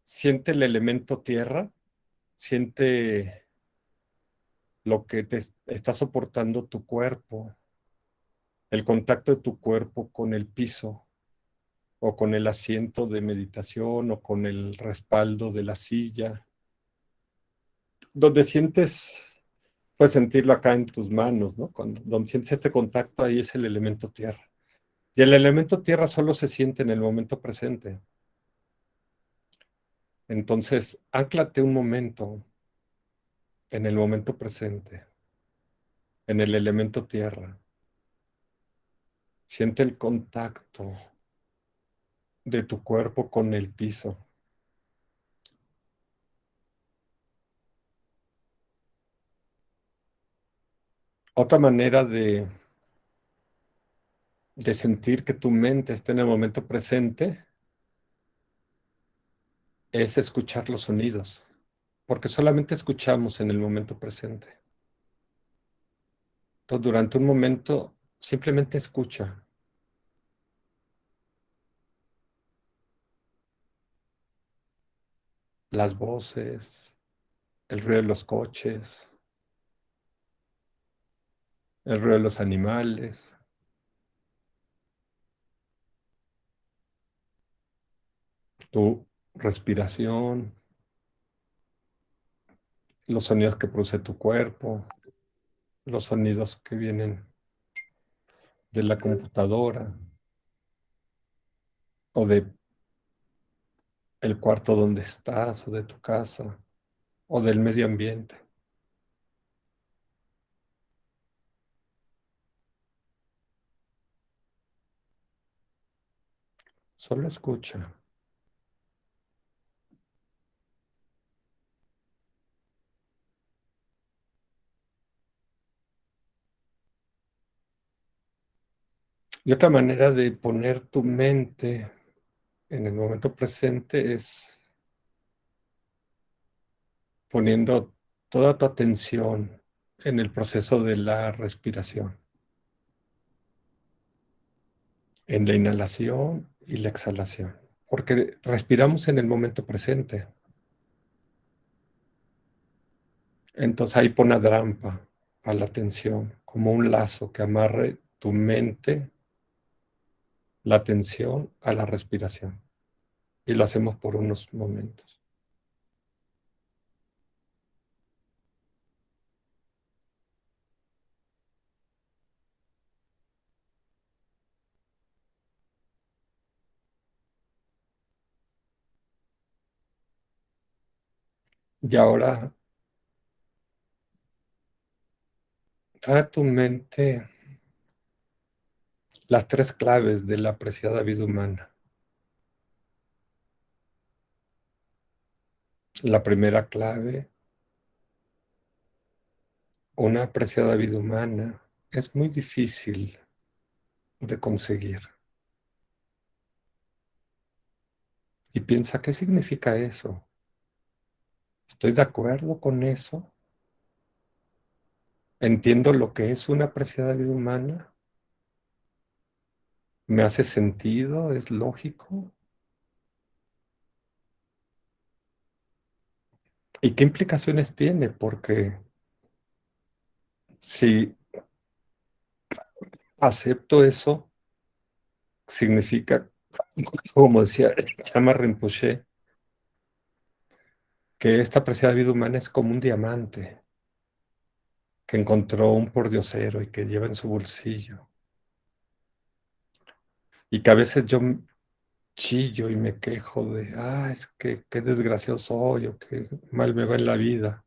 siente el elemento tierra, siente lo que te está soportando tu cuerpo, el contacto de tu cuerpo con el piso o con el asiento de meditación o con el respaldo de la silla. Donde sientes, puedes sentirlo acá en tus manos, ¿no? Donde sientes este contacto, ahí es el elemento tierra. Y el elemento tierra solo se siente en el momento presente. Entonces, ánclate un momento en el momento presente, en el elemento tierra. Siente el contacto. de tu cuerpo con el piso. Otra manera de sentir que tu mente está en el momento presente es escuchar los sonidos, porque solamente escuchamos en el momento presente. Entonces, durante un momento, simplemente escucha las voces, el ruido de los coches, el ruido de los animales, tu respiración, los sonidos que produce tu cuerpo, los sonidos que vienen de la computadora o de el cuarto donde estás o de tu casa o del medio ambiente. Solo escucha. Y otra manera de poner tu mente en el momento presente es poniendo toda tu atención en el proceso de la respiración, en la inhalación y la exhalación, porque respiramos en el momento presente. Entonces ahí pon a trampa a la atención, como un lazo que amarre tu mente, la atención a la respiración. Y lo hacemos por unos momentos. Y ahora trae a tu mente las tres claves de la apreciada vida humana. La primera clave, una apreciada vida humana, es muy difícil de conseguir. Y piensa, ¿qué significa eso? ¿Estoy de acuerdo con eso? ¿Entiendo lo que es una apreciada vida humana? ¿Me hace sentido? ¿Es lógico? ¿Y qué implicaciones tiene? Porque si acepto eso, significa, como decía Lama Rinpoche, que esta apreciada vida humana es como un diamante que encontró un pordiosero y que lleva en su bolsillo. Y que a veces yo chillo y me quejo de, es que qué desgraciado soy o qué mal me va en la vida.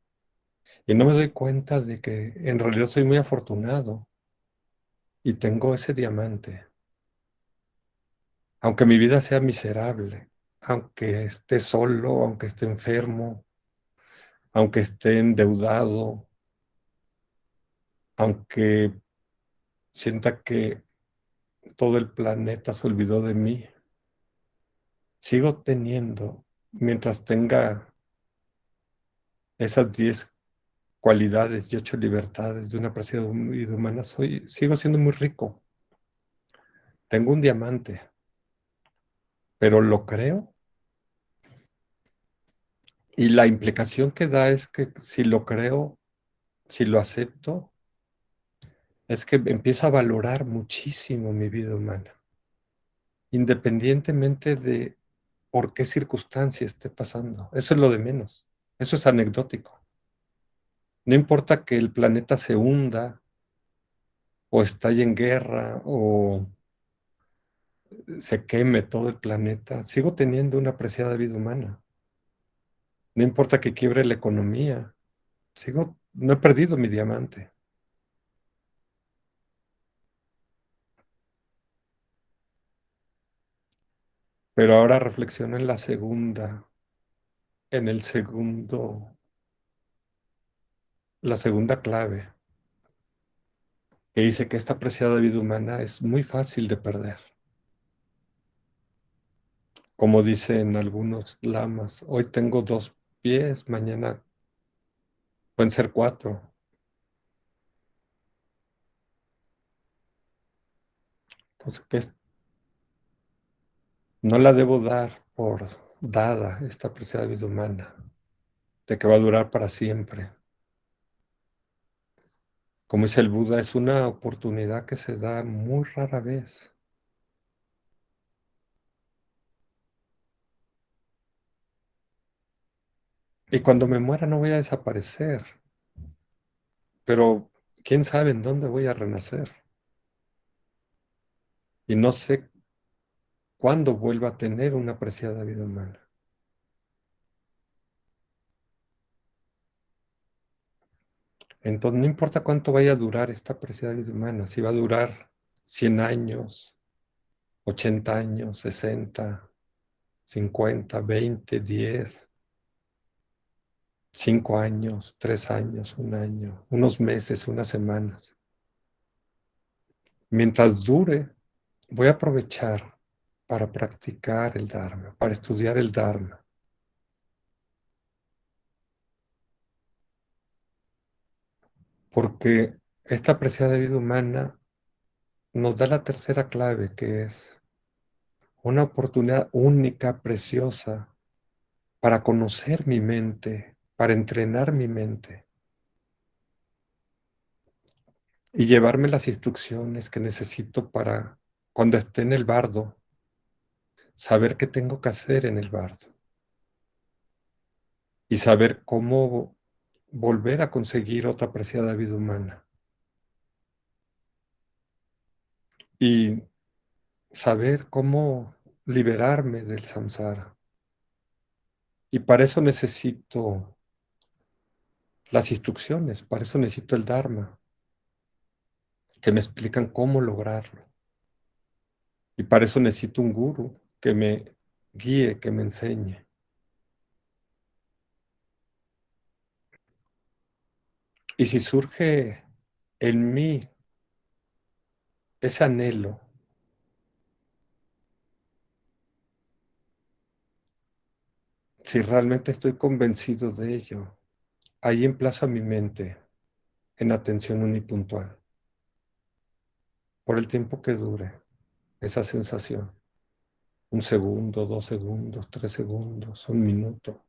Y no me doy cuenta de que en realidad soy muy afortunado y tengo ese diamante. Aunque mi vida sea miserable, aunque esté solo, aunque esté enfermo, aunque esté endeudado, aunque sienta que todo el planeta se olvidó de mí, sigo teniendo, mientras tenga esas 10 cualidades y 8 libertades de una apreciada vida humana, sigo siendo muy rico. Tengo un diamante, pero lo creo. Y la implicación que da es que si lo creo, si lo acepto, es que empiezo a valorar muchísimo mi vida humana, independientemente de por qué circunstancia esté pasando. Eso es lo de menos. Eso es anecdótico. No importa que el planeta se hunda o estalle en guerra o se queme todo el planeta, sigo teniendo una apreciada vida humana. No importa que quiebre la economía, no he perdido mi diamante. Pero ahora reflexiona en la segunda, en el segundo, la segunda clave, que dice que esta preciada vida humana es muy fácil de perder. Como dicen algunos lamas, hoy tengo 2 pies, mañana pueden ser 4. Entonces, no la debo dar por dada esta preciada vida humana, de que va a durar para siempre. Como dice el Buda, es una oportunidad que se da muy rara vez. Y cuando me muera no voy a desaparecer, pero quién sabe en dónde voy a renacer. Y no sé cuándo vuelva a tener una preciada vida humana. Entonces, no importa cuánto vaya a durar esta preciada vida humana, si va a durar 100 años, 80 años, 60, 50, 20, 10, 5 años, 3 años, 1 año, unos meses, unas semanas. Mientras dure, voy a aprovechar para practicar el Dharma, para estudiar el Dharma, porque esta preciada vida humana nos da la tercera clave, que es una oportunidad única, preciosa, para conocer mi mente, para entrenar mi mente y llevarme las instrucciones que necesito para, cuando esté en el bardo, saber qué tengo que hacer en el bardo y saber cómo volver a conseguir otra preciada vida humana y saber cómo liberarme del samsara. Y para eso necesito las instrucciones, para eso necesito el Dharma, que me explican cómo lograrlo. Y para eso necesito un guru que me guíe, que me enseñe. Y si surge en mí ese anhelo, si realmente estoy convencido de ello, ahí emplazo a mi mente en atención unipuntual, por el tiempo que dure esa sensación. 1 segundo, 2 segundos, 3 segundos, 1 minuto.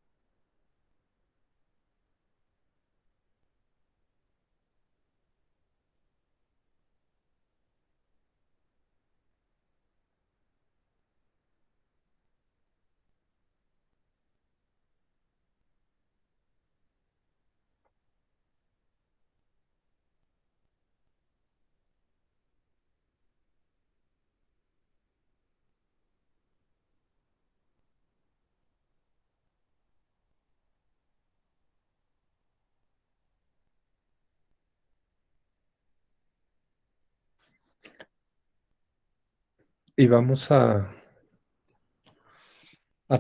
Y vamos a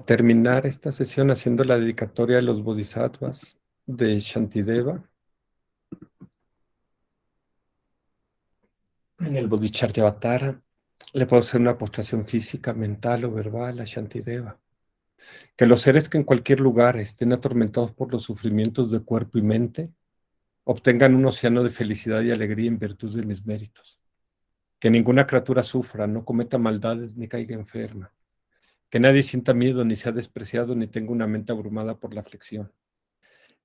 terminar esta sesión haciendo la dedicatoria de los bodhisattvas de Shantideva. En el Bodhicharyavatara le puedo hacer una postración física, mental o verbal a Shantideva. Que los seres que en cualquier lugar estén atormentados por los sufrimientos de cuerpo y mente obtengan un océano de felicidad y alegría en virtud de mis méritos. Que ninguna criatura sufra, no cometa maldades ni caiga enferma. Que nadie sienta miedo ni sea despreciado ni tenga una mente abrumada por la aflicción.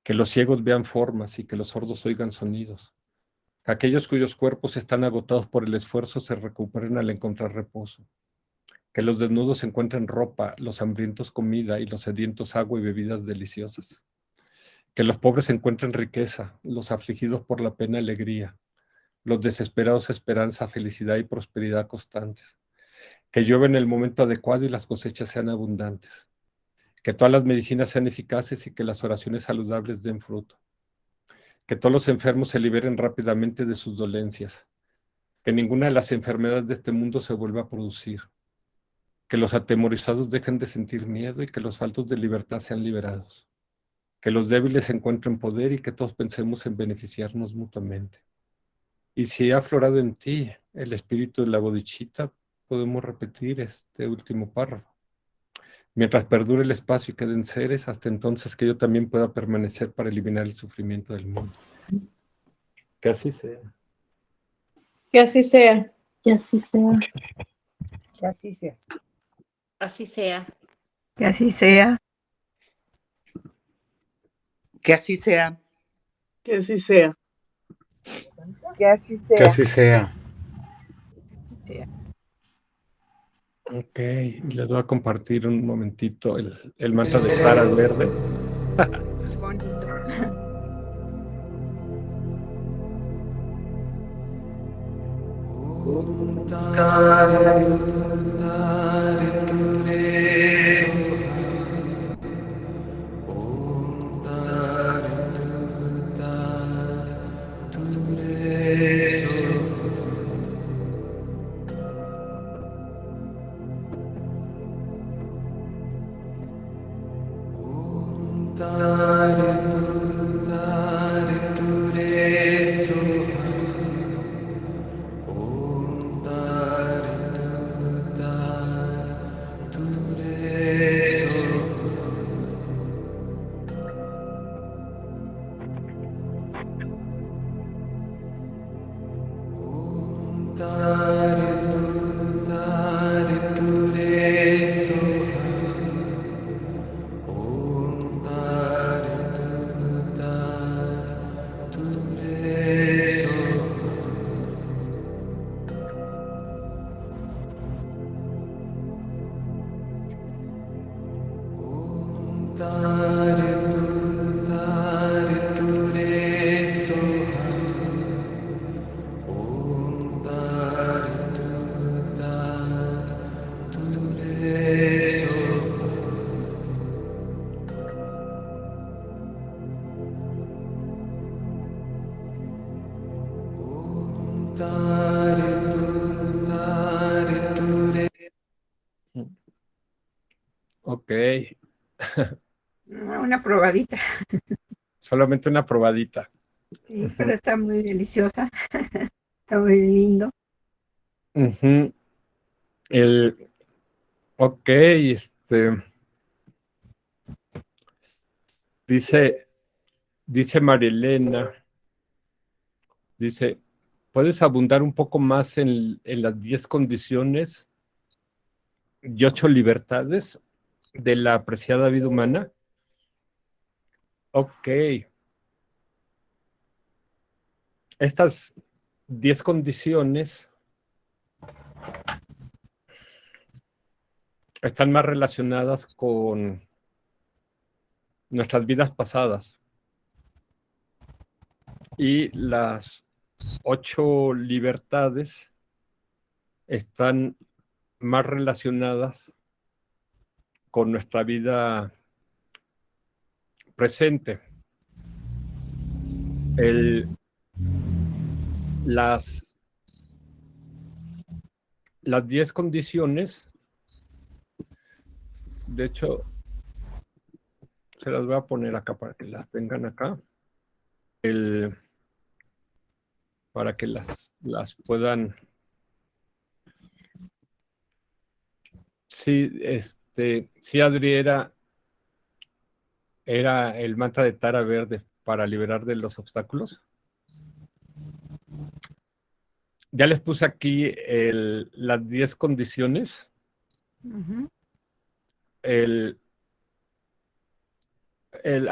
Que los ciegos vean formas y que los sordos oigan sonidos. Que aquellos cuyos cuerpos están agotados por el esfuerzo se recuperen al encontrar reposo. Que los desnudos encuentren ropa, los hambrientos comida y los sedientos agua y bebidas deliciosas. Que los pobres encuentren riqueza, los afligidos por la pena alegría, los desesperados esperanza, felicidad y prosperidad constantes. Que llueva en el momento adecuado y las cosechas sean abundantes. Que todas las medicinas sean eficaces y que las oraciones saludables den fruto. Que todos los enfermos se liberen rápidamente de sus dolencias. Que ninguna de las enfermedades de este mundo se vuelva a producir. que los atemorizados dejen de sentir miedo y que los faltos de libertad sean liberados. Que los débiles encuentren poder y que todos pensemos en beneficiarnos mutuamente. Y si ha aflorado en ti el espíritu de la bodichita, podemos repetir este último párrafo. Mientras perdure el espacio y queden seres, hasta entonces que yo también pueda permanecer para eliminar el sufrimiento del mundo. Que así sea. Que así sea. Que así sea. Que así sea. Así sea. Que así sea. Que así sea. Que así sea. Que así Que sea. así sea. Ok, y les voy a compartir un momentito el mantra de Tara Verde. Bonito. Ok, Una probadita. solamente una probadita. Sí, pero está muy deliciosa. Está muy lindo. Ujú. Ok, dice Marilena, dice, ¿puedes abundar un poco más en las 10 condiciones y 8 libertades de la apreciada vida humana? Ok. Estas 10 condiciones están más relacionadas con nuestras vidas pasadas. Y las 8 libertades están más relacionadas con nuestra vida presente. Las 10 condiciones, de hecho, se las voy a poner acá para que las tengan acá. Para que las puedan. Sí, sí, Adri, era el mantra de Tara Verde para liberar de los obstáculos. Ya les puse aquí las 10 condiciones. Ujú. A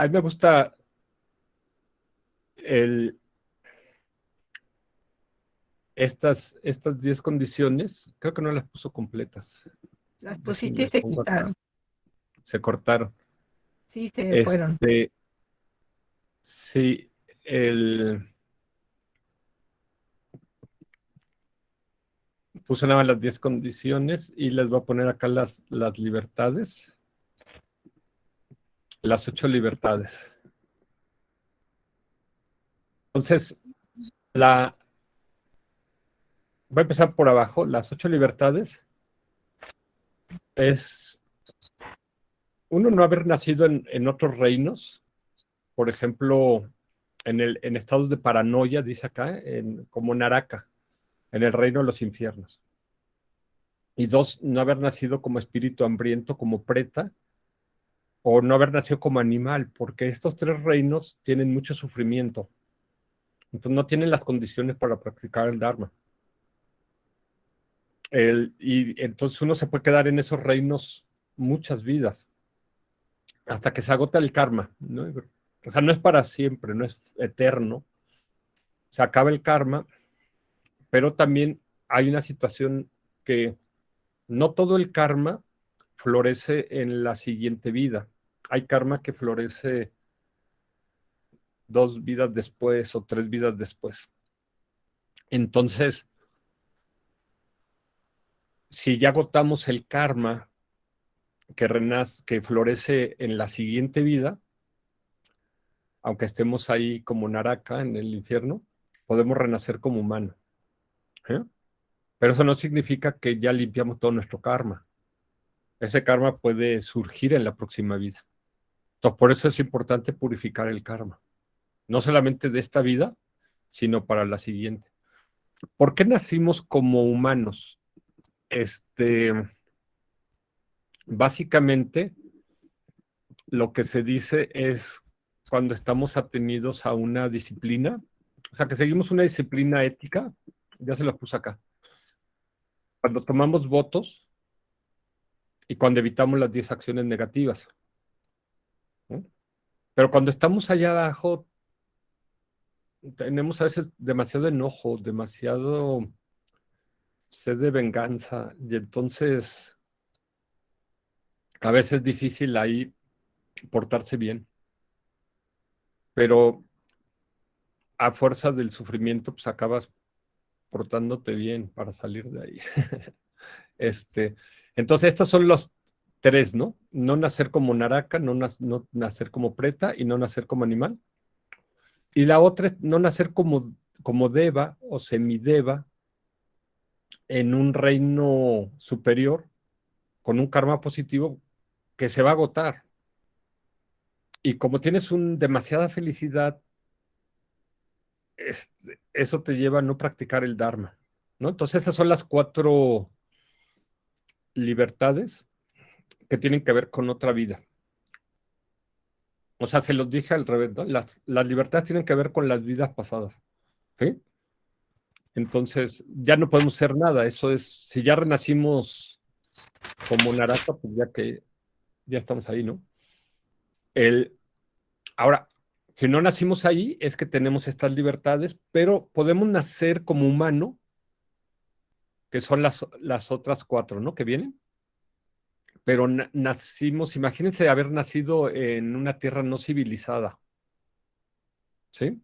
mí me gusta estas 10 condiciones, creo que no las puso completas. Las Déjenme pusiste y se pongo acá. quitaron. Se cortaron. Sí, se fueron. Sí, puse nada más las 10 condiciones y les voy a poner acá las libertades. Las 8 libertades. Entonces, voy a empezar por abajo. Las 8 libertades es uno no haber nacido en otros reinos, por ejemplo, en estados de paranoia, dice acá, como Naraka, en el reino de los infiernos. Y dos, no haber nacido como espíritu hambriento, como Preta, o no haber nacido como animal, porque estos tres reinos tienen mucho sufrimiento. Entonces no tienen las condiciones para practicar el Dharma. Y entonces uno se puede quedar en esos reinos muchas vidas, hasta que se agota el karma, ¿no? O sea, no es para siempre, no es eterno. Se acaba el karma, pero también hay una situación que no todo el karma florece en la siguiente vida. Hay karma que florece 2 vidas después o 3 vidas después. Entonces, si ya agotamos el karma que florece en la siguiente vida, aunque estemos ahí como Naraka en el infierno, podemos renacer como humano. ¿Eh? Pero eso no significa que ya limpiamos todo nuestro karma. Ese karma puede surgir en la próxima vida. Entonces, por eso es importante purificar el karma. No solamente de esta vida, sino para la siguiente. ¿Por qué nacimos como humanos? Básicamente, lo que se dice es cuando estamos atenidos a una disciplina, o sea, que seguimos una disciplina ética, ya se lo puse acá. Cuando tomamos votos y cuando evitamos las 10 acciones negativas. ¿No? Pero cuando estamos allá abajo, tenemos a veces demasiado enojo, demasiado sed de venganza, y entonces a veces es difícil ahí portarse bien. Pero a fuerza del sufrimiento, pues acabas portándote bien para salir de ahí. Este, entonces, estos son los tres, ¿no? No nacer como Naraka, no nacer como Preta y no nacer como animal. Y la otra es no nacer como Deva o semideva en un reino superior con un karma positivo que se va a agotar. Y como tienes demasiada felicidad, eso te lleva a no practicar el Dharma, ¿no? Entonces esas son las 4 libertades que tienen que ver con otra vida. O sea, se los dije al revés, ¿no? Las libertades tienen que ver con las vidas pasadas, ¿sí? Entonces, ya no podemos hacer nada. Eso es, si ya renacimos como Naraka, pues ya estamos ahí, ¿no? Ahora, si no nacimos ahí, es que tenemos estas libertades, pero podemos nacer como humano, que son las otras 4, ¿no? Que vienen. Pero nacimos, imagínense haber nacido en una tierra no civilizada, ¿sí?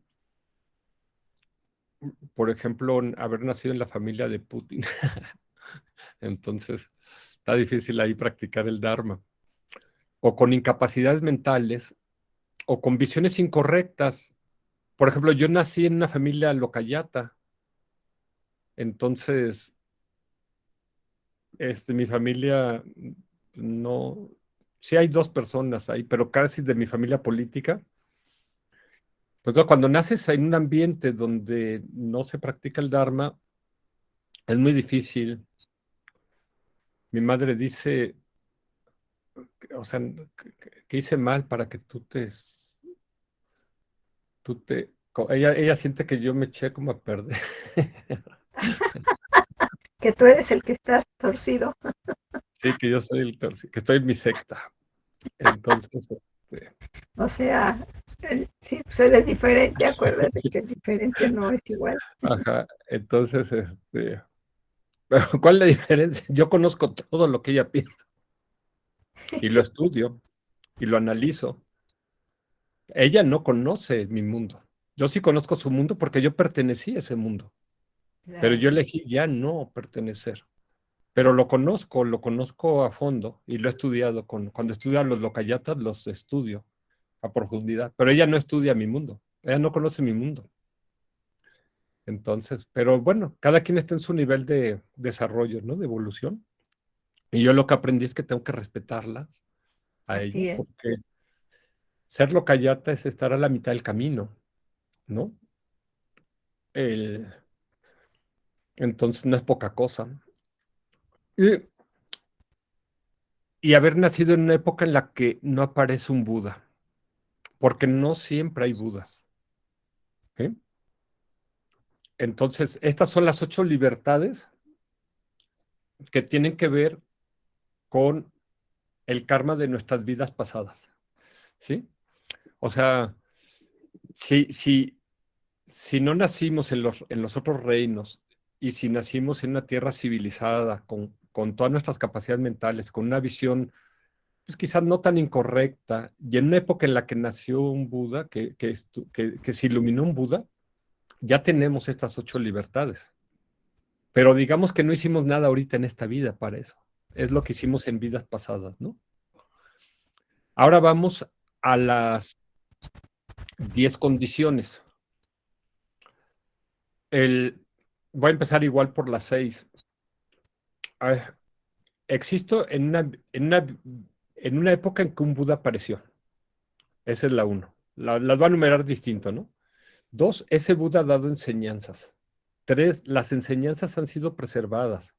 Por ejemplo, haber nacido en la familia de Putin. Entonces, está difícil ahí practicar el Dharma. O con incapacidades mentales, o con visiones incorrectas. Por ejemplo, yo nací en una familia locayata. Entonces, mi familia no. Sí hay 2 personas ahí, pero casi de mi familia política. Pues no, cuando naces en un ambiente donde no se practica el Dharma, es muy difícil. Mi madre dice, o sea, que hice mal para que ella siente que yo me eché como a perder. Que tú eres el que estás torcido. Sí, que yo soy que estoy en mi secta. Entonces, O sea, sí, pues él es diferente, acuérdate que el diferente no es igual. ajá, entonces, pero ¿cuál es la diferencia? Yo conozco todo lo que ella piensa y lo estudio y lo analizo. Ella no conoce mi mundo. Yo sí conozco su mundo porque yo pertenecí a ese mundo, pero yo elegí ya no pertenecer. Pero lo conozco a fondo y lo he estudiado. Cuando estudio a los locayatas, los estudio a profundidad. Pero ella no estudia mi mundo, ella no conoce mi mundo. Entonces, pero bueno, cada quien está en su nivel de desarrollo, ¿no? De evolución. Y yo lo que aprendí es que tengo que respetarla a ella, Así es. porque ser locayata es estar a la mitad del camino, ¿no? El- entonces no es poca cosa. Y, y haber nacido en una época en la que no aparece un Buda, porque no siempre hay Budas. ¿Sí? Entonces, estas son las 8 libertades que tienen que ver con el karma de nuestras vidas pasadas. ¿Sí? O sea, si, si, si no nacimos en los otros reinos y si nacimos en una tierra civilizada, con todas nuestras capacidades mentales, con una visión, pues quizás no tan incorrecta, y en una época en la que nació un Buda, que se iluminó un Buda, ya tenemos estas 8 libertades. Pero digamos que no hicimos nada ahorita en esta vida para eso. Es lo que hicimos en vidas pasadas, ¿no? Ahora vamos a las 10 condiciones. Voy a empezar igual por las 6. Existo en una época en que un Buda apareció. Esa es la 1. Las va a numerar distinto, ¿no? 2, ese Buda ha dado enseñanzas. 3, las enseñanzas han sido preservadas.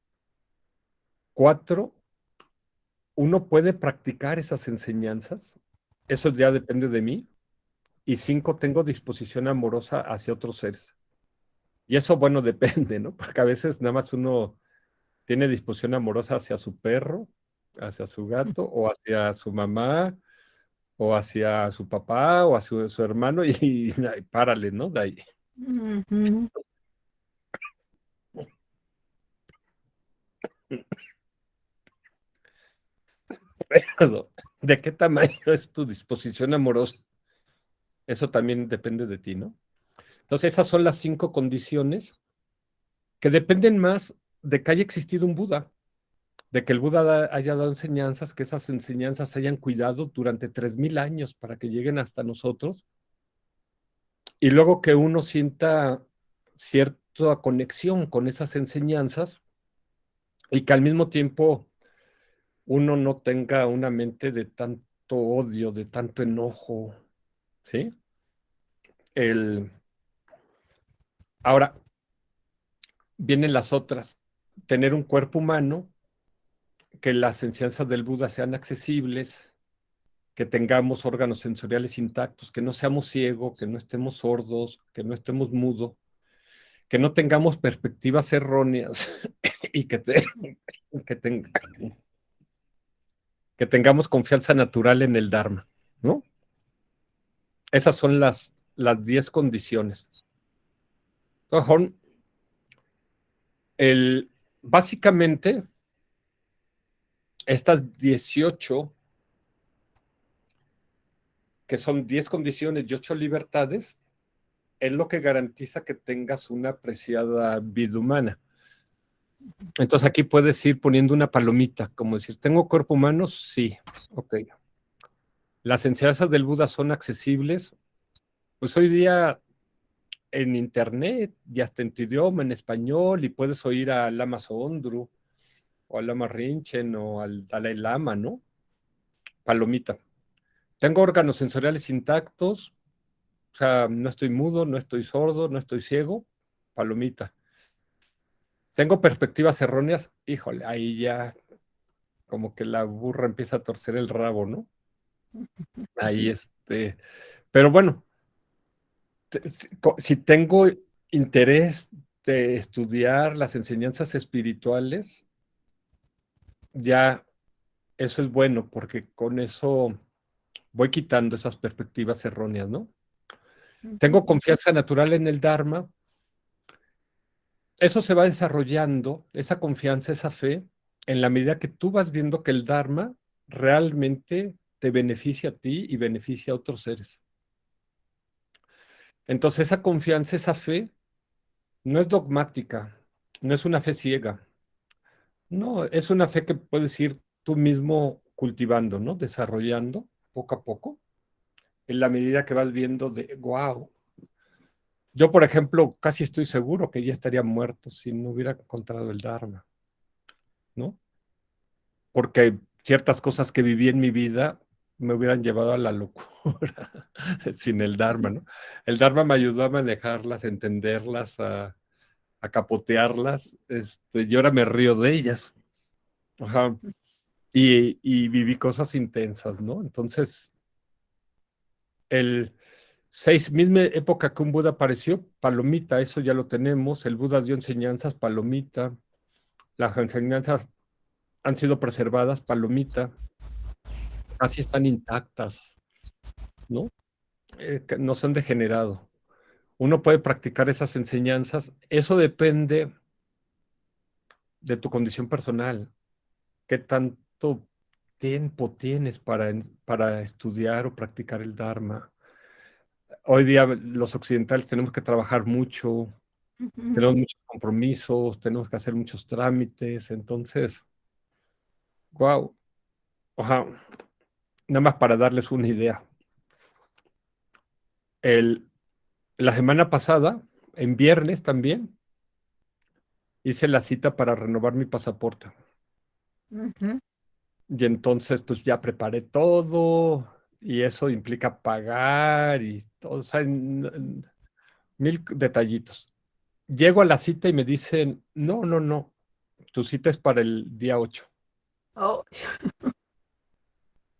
4, uno puede practicar esas enseñanzas. Eso ya depende de mí. Y 5, tengo disposición amorosa hacia otros seres. Y eso, bueno, depende, ¿no? Porque a veces nada más uno tiene disposición amorosa hacia su perro, hacia su gato, o hacia su mamá, o hacia su papá, o hacia su hermano, y párale, ¿no? De ahí. Ujú. Pero, ¿de qué tamaño es tu disposición amorosa? Eso también depende de ti, ¿no? Entonces, esas son las 5 condiciones que dependen más de que haya existido un Buda, de que el Buda haya dado enseñanzas, que esas enseñanzas hayan cuidado durante 3000 años para que lleguen hasta nosotros, y luego que uno sienta cierta conexión con esas enseñanzas y que al mismo tiempo uno no tenga una mente de tanto odio, de tanto enojo, ¿sí? El, ahora vienen las otras, tener un cuerpo humano, que las enseñanzas del Buda sean accesibles, que tengamos órganos sensoriales intactos, que no seamos ciegos, que no estemos sordos, que no estemos mudos, que no tengamos perspectivas erróneas y que, ten- que tengamos confianza natural en el Dharma, ¿no? Esas son las 10 condiciones. Entonces, básicamente, estas 18, que son 10 condiciones y 8 libertades, es lo que garantiza que tengas una apreciada vida humana. Entonces aquí puedes ir poniendo una palomita, como decir, ¿tengo cuerpo humano? Sí, ok. ¿Las enseñanzas del Buda son accesibles? Pues hoy día en internet y hasta en tu idioma, en español, y puedes oír al Lama Sondru, o al Lama Rinchen, o al Dalai Lama, ¿no? Palomita. ¿Tengo órganos sensoriales intactos? O sea, no estoy mudo, no estoy sordo, no estoy ciego. Palomita. ¿Tengo perspectivas erróneas? Híjole, ahí ya como que la burra empieza a torcer el rabo, ¿no? Ahí pero bueno, si tengo interés de estudiar las enseñanzas espirituales, ya eso es bueno, porque con eso voy quitando esas perspectivas erróneas, ¿no? Tengo confianza natural en el Dharma. Eso se va desarrollando, esa confianza, esa fe, en la medida que tú vas viendo que el Dharma realmente te beneficia a ti y beneficia a otros seres. Entonces esa confianza, esa fe, no es dogmática, no es una fe ciega, no, es una fe que puedes ir tú mismo cultivando, ¿no? Desarrollando poco a poco, en la medida que vas viendo de, wow. Yo, por ejemplo, casi estoy seguro que ya estaría muerto si no hubiera encontrado el Dharma, ¿no? porque ciertas cosas que viví en mi vida me hubieran llevado a la locura sin el Dharma, ¿no? El Dharma me ayudó a manejarlas, a entenderlas, a capotearlas, y ahora me río de ellas. Ajá. Y viví cosas intensas, ¿no? Entonces, misma época que un Buda apareció, palomita, eso ya lo tenemos. El Buda dio enseñanzas, palomita. Las enseñanzas han sido preservadas, palomita. Así están intactas, ¿no? Que no se han degenerado. Uno puede practicar esas enseñanzas. Eso depende de tu condición personal. ¿Qué tanto tiempo tienes para estudiar o practicar el Dharma? Hoy día los occidentales tenemos que trabajar mucho, tenemos muchos compromisos, tenemos que hacer muchos trámites, entonces, wow, nada más para darles una idea. La semana pasada, en viernes también, hice la cita para renovar mi pasaporte. Y entonces, pues ya preparé todo, y eso implica pagar y todo, o sea, mil detallitos. Llego a la cita y me dicen, no, no, no, tu cita es para el día 8. Oh,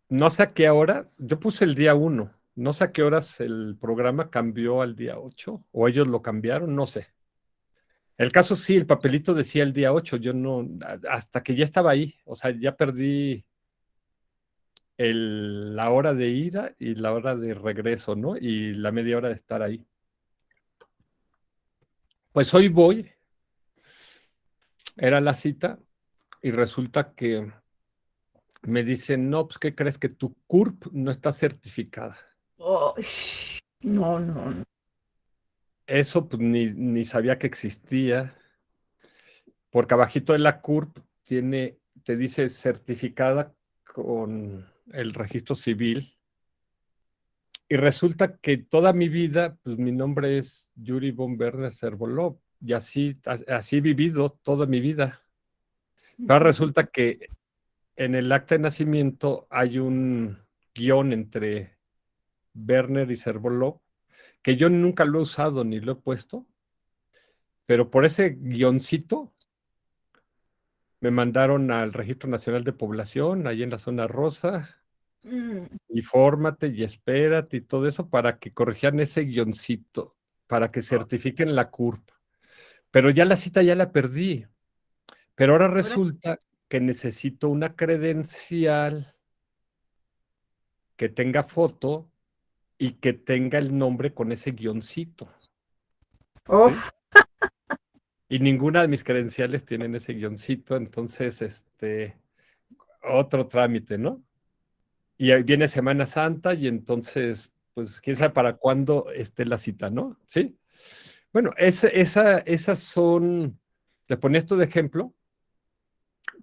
No sé a qué hora, yo puse el día 1, no sé a qué horas el programa cambió al día 8 o ellos lo cambiaron, no sé. El caso sí, el papelito decía el día 8, yo no, hasta que ya estaba ahí, o sea, ya perdí la hora de ida y la hora de regreso, ¿no? Y la media hora de estar ahí. Pues hoy voy, era la cita, y resulta que me dicen, no, pues ¿qué crees? Que tu CURP no está certificada. oh, no, no, no. Eso pues ni sabía que existía, porque abajito de la CURP te dice certificada con el registro civil. Y resulta que toda mi vida, pues mi nombre es Yuri von Werner Servolov, y así he vivido toda mi vida. Pero resulta que en el acta de nacimiento hay un guión entre Werner y Servolov, que yo nunca lo he usado ni lo he puesto, pero por ese guioncito me mandaron al Registro Nacional de Población, ahí en la zona rosa, y fórmate y espérate y todo eso para que corrigieran ese guioncito, para que certifiquen la CURP. Pero ya la cita ya la perdí. Pero ahora resulta que necesito una credencial que tenga foto y que tenga el nombre con ese guioncito. ¿Sí? Uf, Y ninguna de mis credenciales tienen ese guioncito, entonces, otro trámite, ¿no? Y ahí viene Semana Santa y entonces, pues, quién sabe para cuándo esté la cita, ¿no? ¿Sí? Bueno, esas son, le ponía esto de ejemplo,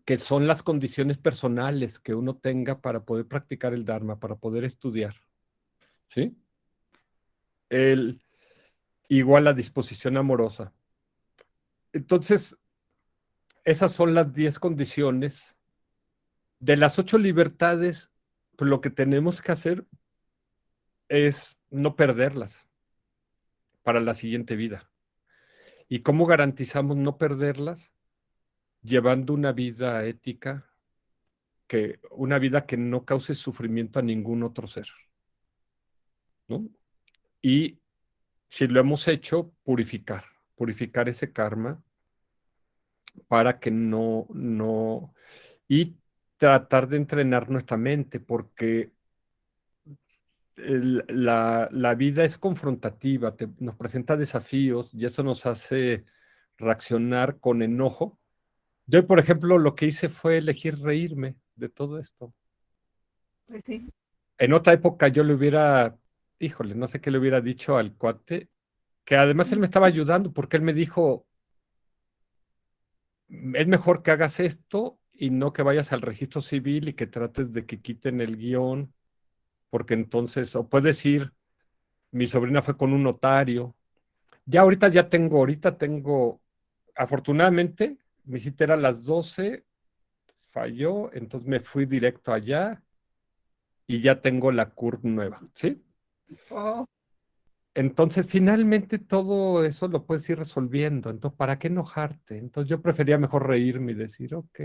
que son las condiciones personales que uno tenga para poder practicar el Dharma, para poder estudiar, ¿sí? El, igual la disposición amorosa. Entonces, esas son las 10 condiciones. De las 8 libertades, pues lo que tenemos que hacer es no perderlas para la siguiente vida. ¿Y cómo garantizamos no perderlas? Llevando una vida ética, una vida que no cause sufrimiento a ningún otro ser, ¿no? Y si lo hemos hecho, purificar ese karma para que y tratar de entrenar nuestra mente, porque la vida es confrontativa, nos presenta desafíos y eso nos hace reaccionar con enojo. Yo, por ejemplo, lo que hice fue elegir reírme de todo esto. pues sí. En otra época yo le hubiera, híjole, no sé qué le hubiera dicho al cuate, que además él me estaba ayudando porque él me dijo, es mejor que hagas esto y no que vayas al registro civil y que trates de que quiten el guión, porque entonces, o puedes ir, mi sobrina fue con un notario. Ya ahorita tengo, afortunadamente, mi cita era a las 12, falló, entonces me fui directo allá y ya tengo la CURP nueva, ¿sí? Oh, Entonces, finalmente todo eso lo puedes ir resolviendo. Entonces, ¿para qué enojarte? Entonces, yo prefería mejor reírme y decir, ok,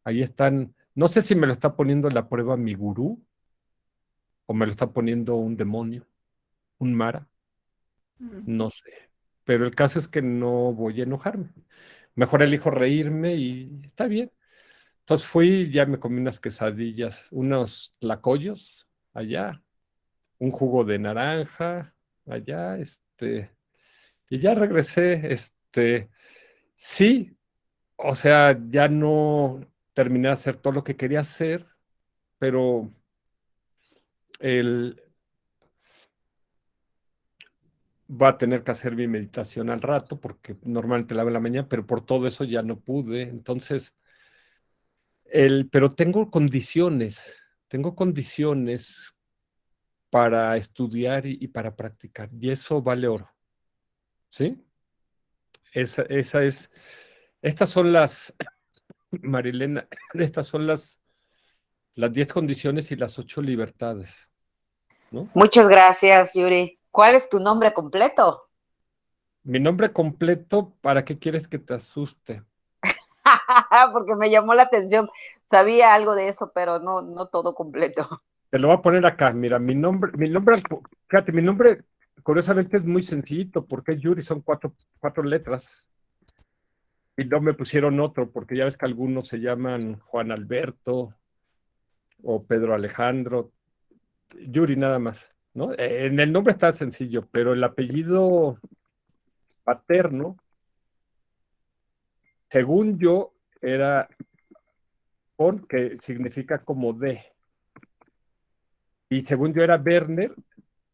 ahí están. No sé si me lo está poniendo en la prueba mi gurú o me lo está poniendo un demonio, un Mara, no sé. Pero el caso es que no voy a enojarme. Mejor elijo reírme y está bien. Entonces fui, ya me comí unas quesadillas, unos tlacoyos allá, un jugo de naranja allá, y ya regresé, sí, o sea, ya no terminé de hacer todo lo que quería hacer, pero el, va a tener que hacer mi meditación al rato, porque normalmente la hago en la mañana, pero por todo eso ya no pude. Entonces, pero tengo condiciones para estudiar y para practicar, y eso vale oro, ¿sí? Esa es, estas son Marilena, estas son las 10 condiciones y las 8 libertades, ¿no? Muchas gracias, Yuri. ¿Cuál es tu nombre completo? Mi nombre completo, ¿para qué quieres que te asuste? Porque me llamó la atención. Sabía algo de eso, pero no todo completo. Te lo voy a poner acá, mira, fíjate, mi nombre curiosamente es muy sencillito, porque es Yuri, son cuatro letras, y no me pusieron otro, porque ya ves que algunos se llaman Juan Alberto o Pedro Alejandro, Yuri nada más, ¿no? En el nombre está sencillo, pero el apellido paterno, según yo, era Pon, que significa como de, y según yo era Werner,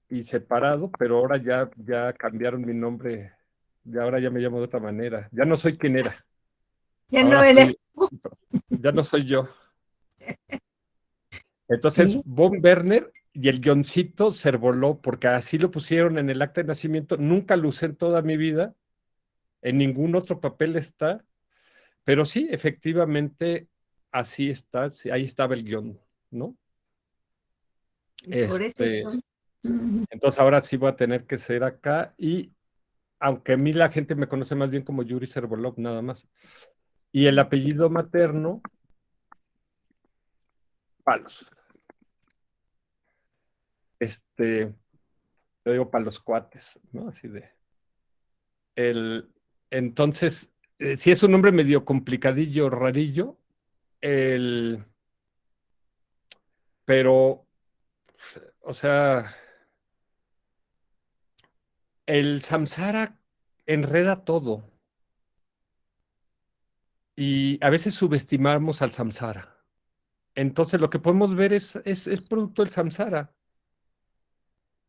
y separado, pero ahora ya cambiaron mi nombre, y ahora ya me llamo de otra manera. Ya no soy quien era, ya no ahora eres tú. ya no soy yo. Entonces, Sí. Von Werner y el guioncito Cervoló, porque así lo pusieron en el acta de nacimiento, nunca lo usé en toda mi vida, en ningún otro papel está, pero sí, efectivamente, así está, sí, ahí estaba el guión, ¿no? Y por eso Entonces ahora sí voy a tener que ser acá y aunque a mí la gente me conoce más bien como Yuri Servolov, nada más. Y el apellido materno, Palos. Yo digo para los cuates, ¿no? Así de. El, entonces, si es un nombre medio complicadillo, rarillo, el, pero, o sea, el samsara enreda todo y a veces subestimamos al samsara. Entonces, lo que podemos ver es producto del samsara.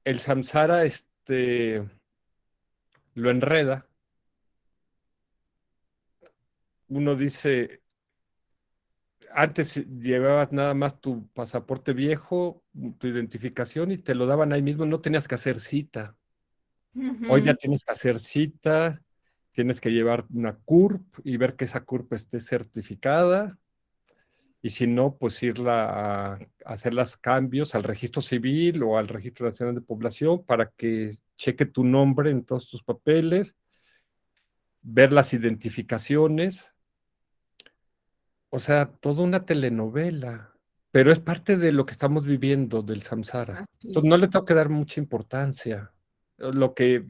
El samsara, lo enreda. Uno dice, antes llevabas nada más tu pasaporte viejo, tu identificación y te lo daban ahí mismo, no tenías que hacer cita. Hoy ya tienes que hacer cita, tienes que llevar una CURP y ver que esa CURP esté certificada. Y si no, pues irla a hacer los cambios al registro civil o al registro nacional de población para que cheque tu nombre en todos tus papeles, ver las identificaciones. O sea, toda una telenovela, pero es parte de lo que estamos viviendo del samsara. Entonces no le tengo que dar mucha importancia. Lo que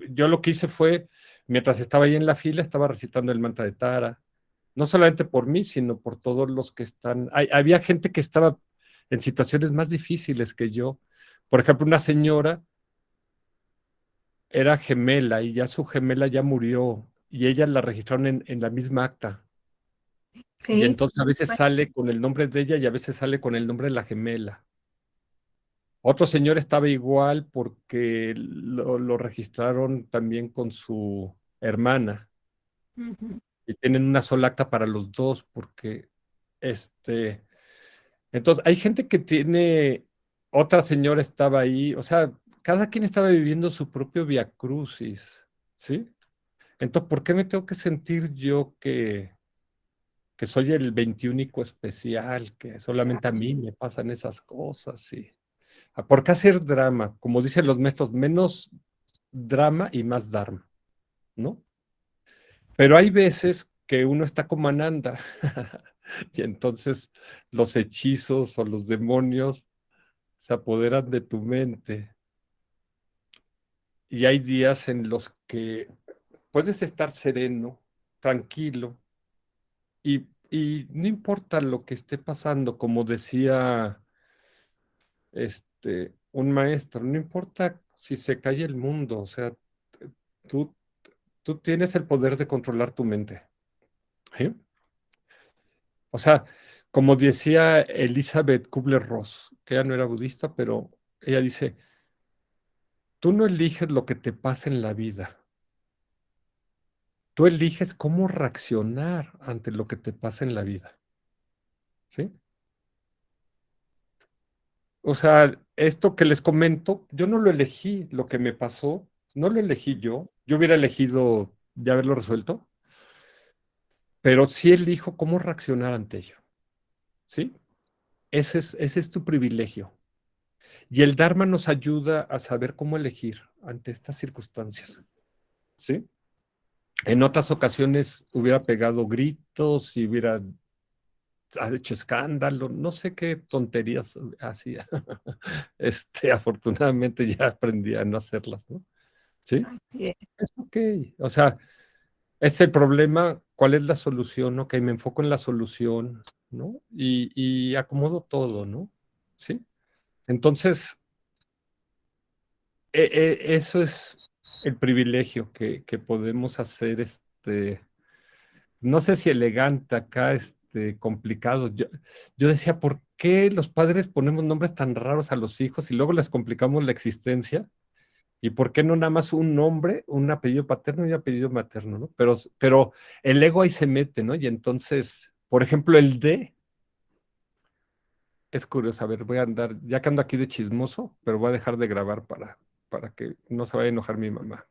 hice fue, mientras estaba ahí en la fila, estaba recitando el mantra de Tara, no solamente por mí, sino por todos los que están. Había gente que estaba en situaciones más difíciles que yo. Por ejemplo, una señora era gemela y ya su gemela ya murió y ella la registraron en la misma acta. Y Sí, entonces a veces sale con el nombre de ella y a veces sale con el nombre de la gemela. Otro señor estaba igual porque lo registraron también con su hermana y tienen una sola acta para los dos porque este... Entonces hay gente que tiene... Otra señora estaba ahí, o sea, cada quien estaba viviendo su propio viacrucis, ¿sí? Entonces, ¿por qué me tengo que sentir yo que soy el 21 especial, que solamente a mí me pasan esas cosas. Y, ¿por qué hacer drama? Como dicen los maestros, menos drama y más dharma, ¿no? Pero hay veces que uno está como Ananda y entonces los hechizos o los demonios se apoderan de tu mente. Y hay días en los que puedes estar sereno, tranquilo, y no importa lo que esté pasando, como decía un maestro, no importa si se cae el mundo, o sea, tú, tú tienes el poder de controlar tu mente. ¿Sí? O sea, como decía Elizabeth Kubler-Ross, que ella no era budista, pero ella dice, tú no eliges lo que te pasa en la vida, tú eliges cómo reaccionar ante lo que te pasa en la vida. ¿Sí? O sea, esto que les comento, yo no lo elegí, lo que me pasó, no lo elegí yo. Yo hubiera elegido ya haberlo resuelto, pero sí elijo cómo reaccionar ante ello. ¿Sí? Ese es tu privilegio. Y el Dharma nos ayuda a saber cómo elegir ante estas circunstancias. ¿Sí? En otras ocasiones hubiera pegado gritos y hubiera hecho escándalo, no sé qué tonterías hacía. Afortunadamente ya aprendí a no hacerlas, ¿no? ¿Sí? Bien. Es ok. O sea, es el problema, ¿cuál es la solución? Ok, me enfoco en la solución, ¿no? Y acomodo todo, ¿no? ¿Sí? Entonces, eso es el privilegio que podemos hacer, no sé si elegante acá, complicado. Yo decía, ¿por qué los padres ponemos nombres tan raros a los hijos y luego les complicamos la existencia? ¿Y por qué no nada más un nombre, un apellido paterno y un apellido materno, ¿no? Pero el ego ahí se mete, ¿no? Y entonces, por ejemplo, el D, es curioso, a ver, voy a andar, ya que ando aquí de chismoso, pero voy a dejar de grabar para que no se vaya a enojar mi mamá.